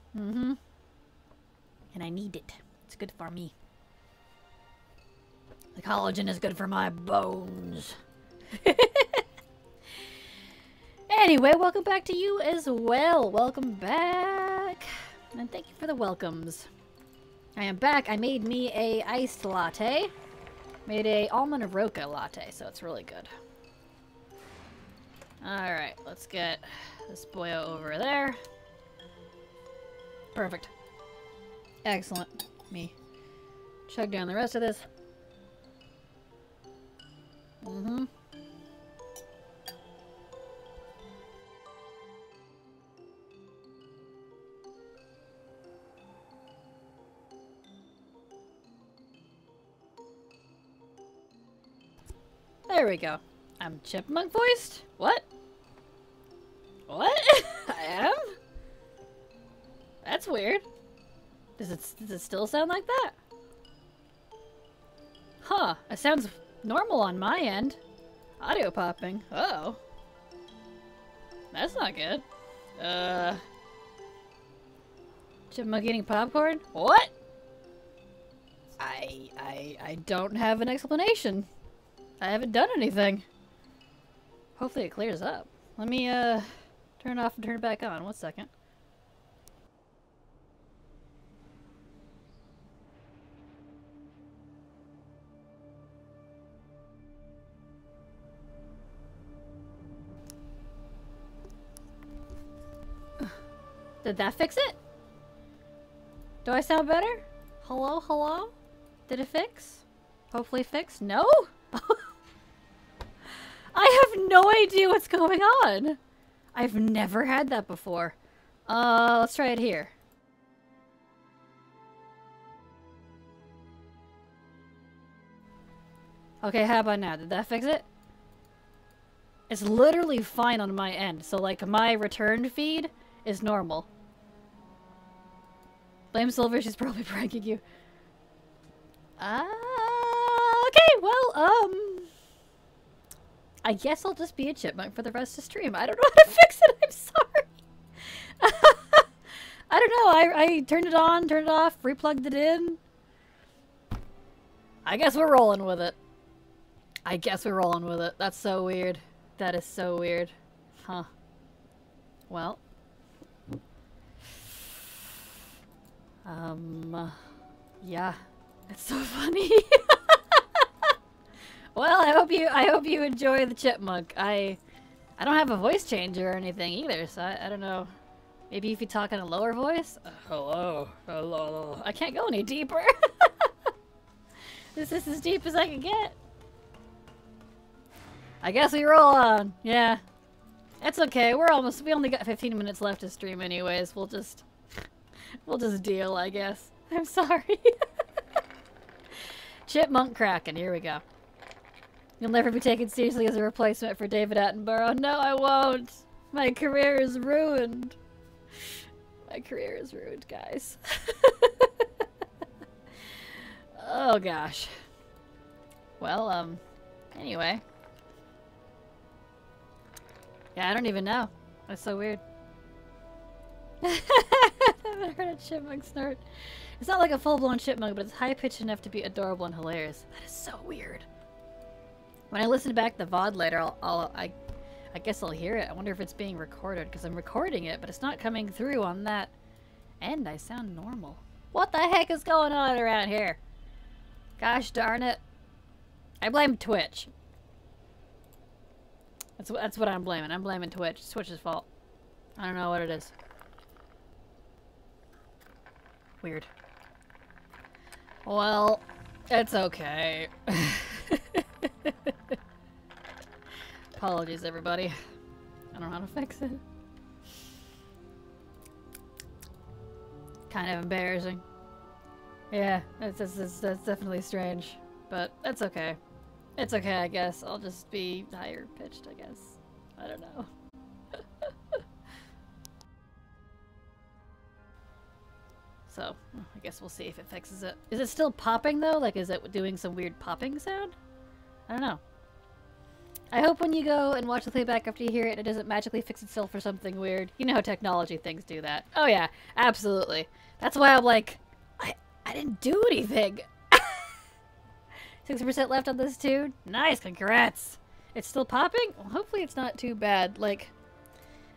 I need it. It's good for me. The collagen is good for my bones. Anyway, welcome back to you as well. Welcome back. And thank you for the welcomes. I am back. I made me a iced latte. Made a almond roca latte, so it's really good. Alright, let's get this boyo over there. Perfect. Excellent. Me chug down the rest of this. There we go. I'm chipmunk voiced? What? What? I am? That's weird. Does it still sound like that? Huh. It sounds normal on my end. Audio popping. Uh-oh. That's not good. Chipmunk eating popcorn? What? I don't have an explanation. I haven't done anything. Hopefully it clears up. Let me, turn it off and turn it back on. 1 second. Did that fix it? Do I sound better? Hello, hello? Did it fix? Hopefully fix? No? I have no idea what's going on. I've never had that before. Let's try it here. Okay, how about now? Did that fix it? It's literally fine on my end. So, like, my return feed is normal. Blame Silver, she's probably pranking you. Okay, well, I guess I'll just be a chipmunk for the rest of the stream. I don't know how to fix it, I'm sorry. I don't know, I turned it on, turned it off, replugged it in. I guess we're rolling with it. I guess we're rolling with it. That's so weird. That is so weird. Huh. Well. Yeah. It's so funny. Well, I hope you enjoy the chipmunk. I don't have a voice changer or anything either, so I don't know. Maybe if you talk in a lower voice? Hello. Hello. I can't go any deeper. This is as deep as I can get. I guess we roll on. Yeah. It's okay. We only got 15 minutes left to stream anyways. We'll just deal, I guess. I'm sorry. Chipmunk Kraken. Here we go. You'll never be taken seriously as a replacement for David Attenborough. No, I won't. My career is ruined. My career is ruined, guys. Oh, gosh. Well, anyway. Yeah, I don't even know. That's so weird. I've never heard a chipmunk snort. It's not like a full-blown chipmunk, but it's high-pitched enough to be adorable and hilarious. That is so weird. When I listen back to the VoD later, I guess I'll hear it. I wonder if it's being recorded, because I'm recording it, but it's not coming through on that end. I sound normal. What the heck is going on around here? Gosh darn it. I blame Twitch. That's what I'm blaming. I'm blaming Twitch. It's Twitch's fault. I don't know what it is. Weird. Well, It's okay. Apologies, everybody. I don't know how to fix it. Kind of embarrassing. Yeah, that's definitely strange. But that's okay. It's okay, I guess. I'll just be higher pitched, I guess. I don't know. So, I guess we'll see if it fixes it. Is it still popping, though? Like, is it doing some weird popping sound? I don't know. I hope when you go and watch the playback after you hear it, it doesn't magically fix itself for something weird. You know how technology things do that. Oh yeah, absolutely. That's why I'm like, I didn't do anything. 6% left on this too. Nice, congrats. It's still popping? Well, hopefully it's not too bad. Like,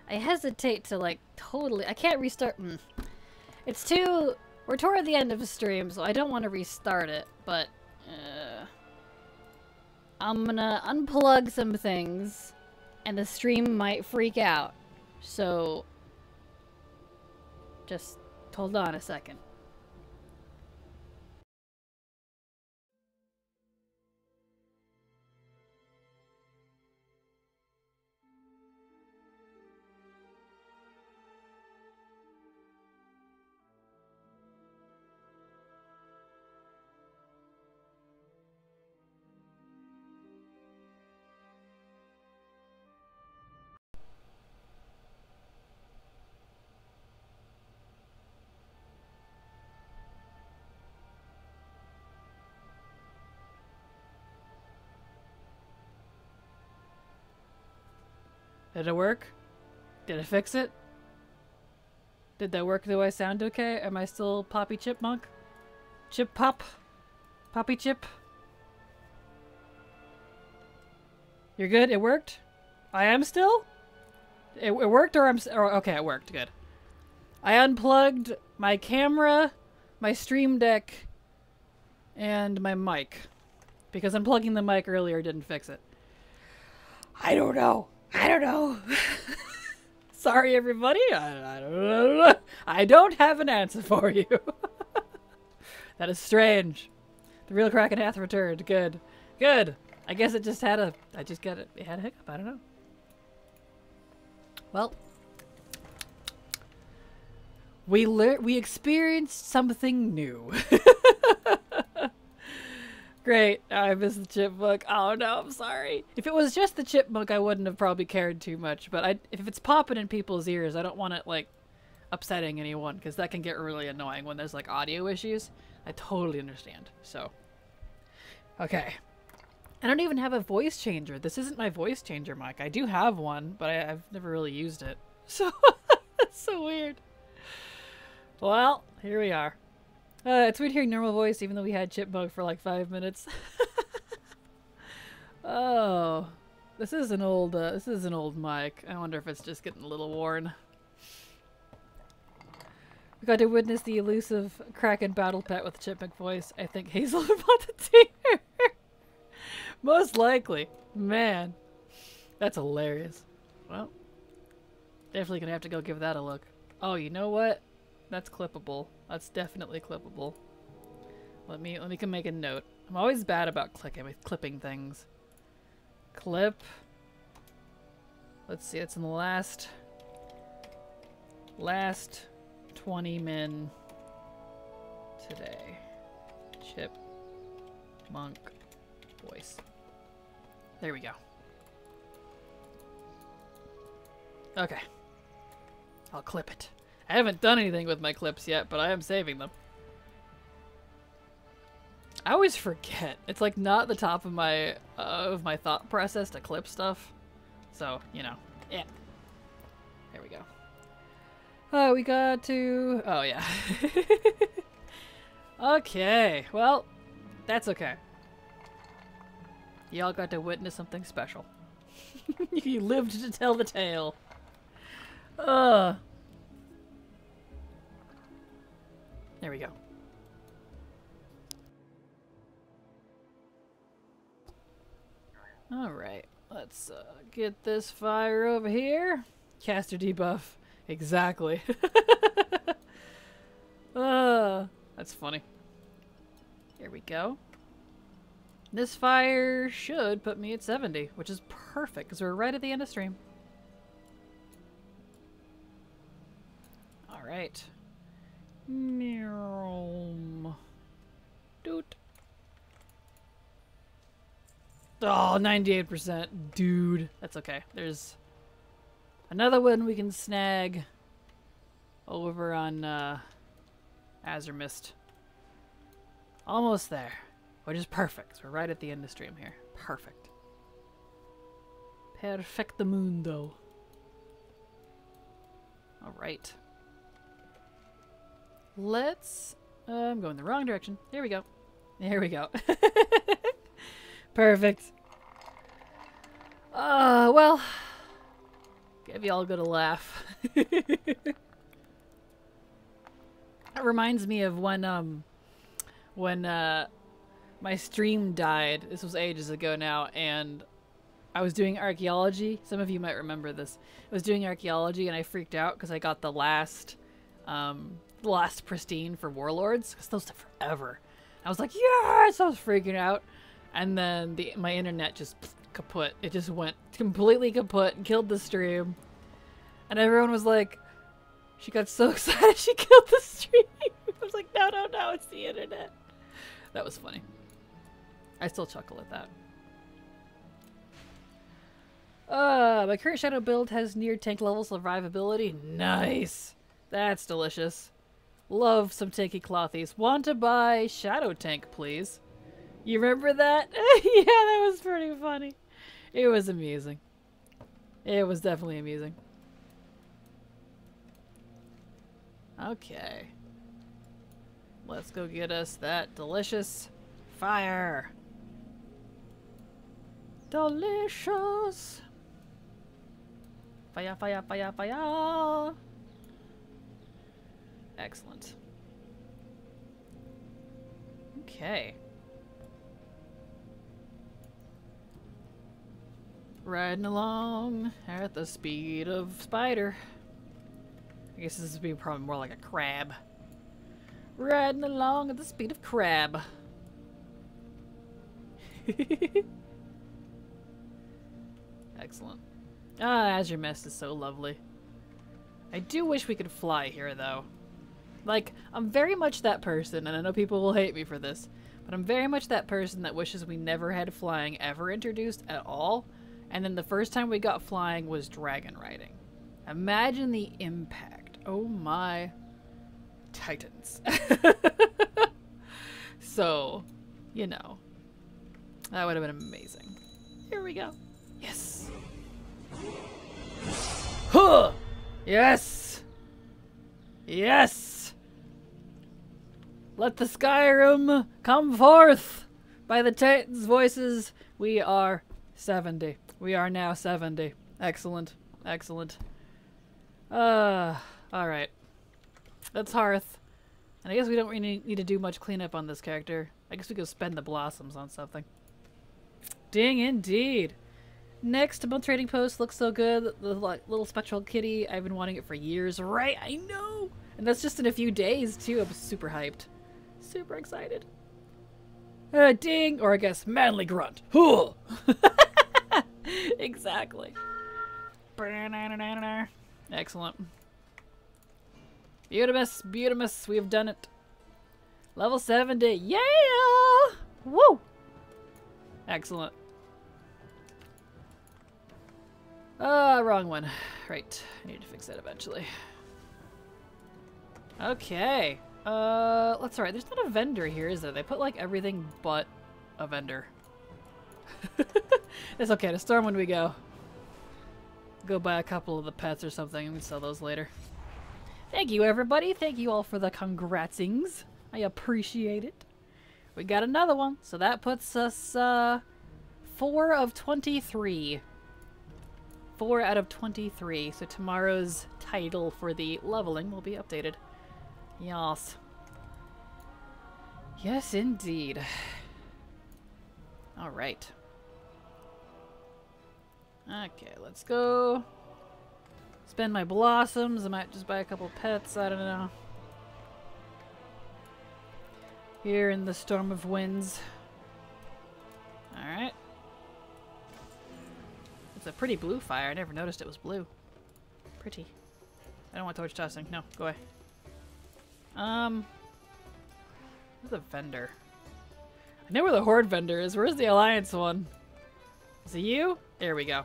I hesitate to like totally, I can't restart. It's too, we're toward the end of the stream, so I don't want to restart it, but I'm gonna unplug some things, and the stream might freak out. So, just hold on a second. Did it work? Did it fix it? Did that work? Do I sound okay? Am I still Poppy Chipmunk? Chip Pop? Poppy Chip? You're good? It worked? I am still? It worked or okay, it worked. Good. I unplugged my camera, my stream deck, and my mic. Because unplugging the mic earlier didn't fix it. I don't know. I don't know. Sorry, everybody. I don't know. I don't have an answer for you. That is strange. The real Kraken hath returned. Good. Good. I guess it just had a... I just got it. It had a hiccup. I don't know. Well. We experienced something new. Great. I missed the chipmunk. Oh no, I'm sorry. If it was just the chipmunk, I wouldn't have probably cared too much. But if it's popping in people's ears, I don't want it, like, upsetting anyone. Because that can get really annoying when there's, like, audio issues. I totally understand. So. Okay. I don't even have a voice changer. This isn't my voice changer mic. I do have one, but I've never really used it. So, that's so weird. Well, here we are. It's weird hearing normal voice even though we had Chipmunk for like 5 minutes. Oh, this is an old mic. I wonder if it's just getting a little worn. We got to witness the elusive Kraken battle pet with Chipmunk voice. I think Hazel would want to hear. Most likely. Man, that's hilarious. Well, definitely gonna have to go give that a look. Oh, you know what? That's clippable. That's definitely clippable. Let me make a note. I'm always bad about clipping things. Clip. Let's see, it's in the last 20 min today. Chipmunk voice. There we go. Okay. I'll clip it. I haven't done anything with my clips yet, but I am saving them. I always forget. It's like not the top of my thought process to clip stuff. So, you know. Yeah. There we go. Oh, we got to... Oh, yeah. Okay. Well, that's okay. Y'all got to witness something special. You lived to tell the tale. There we go. Alright, let's get this fire over here. Caster debuff. Exactly. That's funny. Here we go. This fire should put me at 70, which is perfect because we're right at the end of stream. All right. Doot. Oh, 98%. Dude. That's okay. There's another one we can snag over on Azuremist. Almost there. Which is perfect. We're right at the end of stream here. Perfect. Perfectamundo. Alright. Let's... I'm going the wrong direction. Here we go. There we go. Perfect. Well. Give y'all a good laugh. That reminds me of when my stream died. This was ages ago now, and I was doing archaeology. Some of you might remember this. I was doing archaeology, and I freaked out because I got the last pristine for warlords, because those took forever. I was like, yes! I was freaking out, and then my internet just kaput. It just went completely kaput and killed the stream, and everyone was like, she got so excited she killed the stream. I was like, no, no, no, it's the internet. That was funny. I still chuckle at that. My current shadow build has near tank level survivability. Nice. That's delicious. Love some tanky clothies. Want to buy shadow tank, please? You remember that? Yeah, that was pretty funny. It was amusing. It was definitely amusing. Okay. Let's go get us that delicious fire. Delicious. Fire, fire, fire, fire. Excellent. Okay. Riding along at the speed of spider. I guess this would be probably more like a crab. Riding along at the speed of crab. Excellent. Ah, Azuremist is so lovely. I do wish we could fly here, though. Like, I'm very much that person, and I know people will hate me for this, but I'm very much that person that wishes we never had flying ever introduced at all, and then the first time we got flying was dragon riding. Imagine the impact. Oh my titans. So, you know, that would have been amazing. Here we go. Yes. Huh! Yes! Yes! Let the Skyrim come forth! By the Titans' voices, we are 70. We are now 70. Excellent. Excellent. Alright. That's Hearth. And I guess we don't really need to do much cleanup on this character. I guess we could spend the blossoms on something. Ding indeed! Next month trading post looks so good. The little spectral kitty. I've been wanting it for years. Right, I know! And that's just in a few days, too. I'm super hyped. Super excited. Ding! Or I guess manly grunt. Huh! Exactly. Excellent. Beautimus, Beautimus, we have done it. Level 70. Yeah! Woo! Excellent. Wrong one. Right. I need to fix that eventually. Okay. That's alright. There's not a vendor here, is there? They put, like, everything but a vendor. It's okay. To Stormwind we go. Go buy a couple of the pets or something and we sell those later. Thank you, everybody. Thank you all for the congratsings. I appreciate it. We got another one. So that puts us, 4 of 23. 4 out of 23. So tomorrow's title for the leveling will be updated. Yes. Yes, indeed. Alright. Okay, let's go. Spend my blossoms. I might just buy a couple pets. I don't know. Here in the Storm of Winds. a pretty blue fire. I never noticed it was blue. Pretty. I don't want torch tossing. No, go away. Where's the vendor? I know where the Horde vendor is. Where's the Alliance one? Is it you? There we go.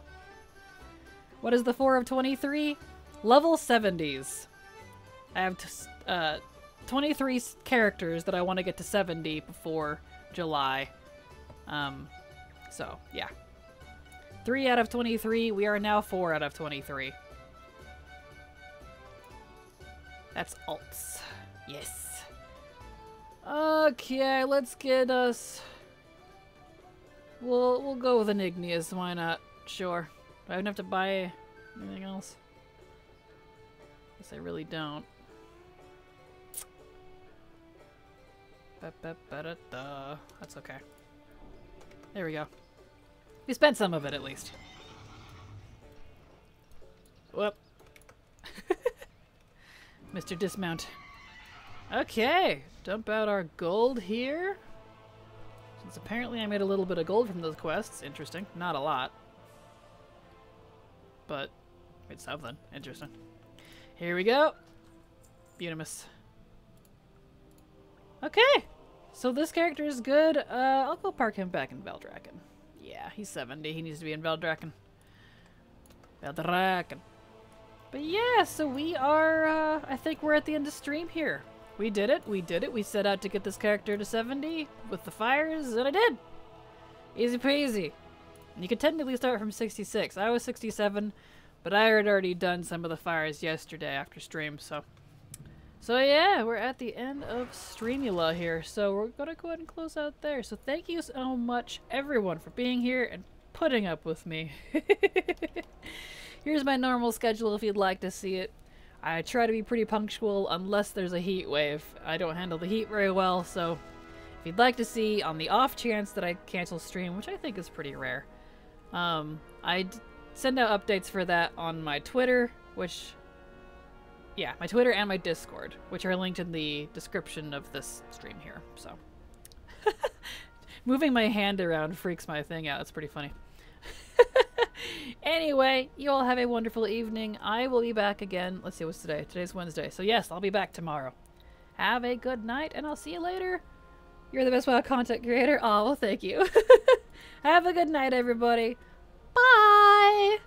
What is the 4 of 23? Level 70s. I have 23 characters that I want to get to 70 before July. So, yeah. 3 out of 23. We are now 4 out of 23. That's alts. Yes. Okay, let's get us... We'll go with an Igneous, why not? Sure. Do I even have to buy anything else? Guess I really don't. That's okay. There we go. We spent some of it at least. Whoop. Mr. Dismount. Okay, dump out our gold here. Since apparently I made a little bit of gold from those quests. Interesting. Not a lot. But it's something. Interesting. Here we go. Unimus. Okay. So this character is good. I'll go park him back in Veldraken. Yeah, he's 70. He needs to be in Veldraken. Veldraken. But yeah, so we are, I think we're at the end of stream here. We did it. We did it. We set out to get this character to 70 with the fires, and I did. Easy peasy. And you could technically start from 66. I was 67, but I had already done some of the fires yesterday after stream, so... So yeah, we're at the end of Streamula here, so we're gonna go ahead and close out there. So thank you so much, everyone, for being here and putting up with me. Here's my normal schedule if you'd like to see it. I try to be pretty punctual unless there's a heat wave. I don't handle the heat very well, so if you'd like to see, on the off chance that I cancel stream, which I think is pretty rare, I send out updates for that on my Twitter, which... Yeah, my Twitter and my Discord, which are linked in the description of this stream here, so. Moving my hand around freaks my thing out. It's pretty funny. Anyway, you all have a wonderful evening. I will be back again. Let's see, what's today? Today's Wednesday. So yes, I'll be back tomorrow. Have a good night, and I'll see you later. You're the best WoW content creator. Oh, well, thank you. Have a good night, everybody. Bye!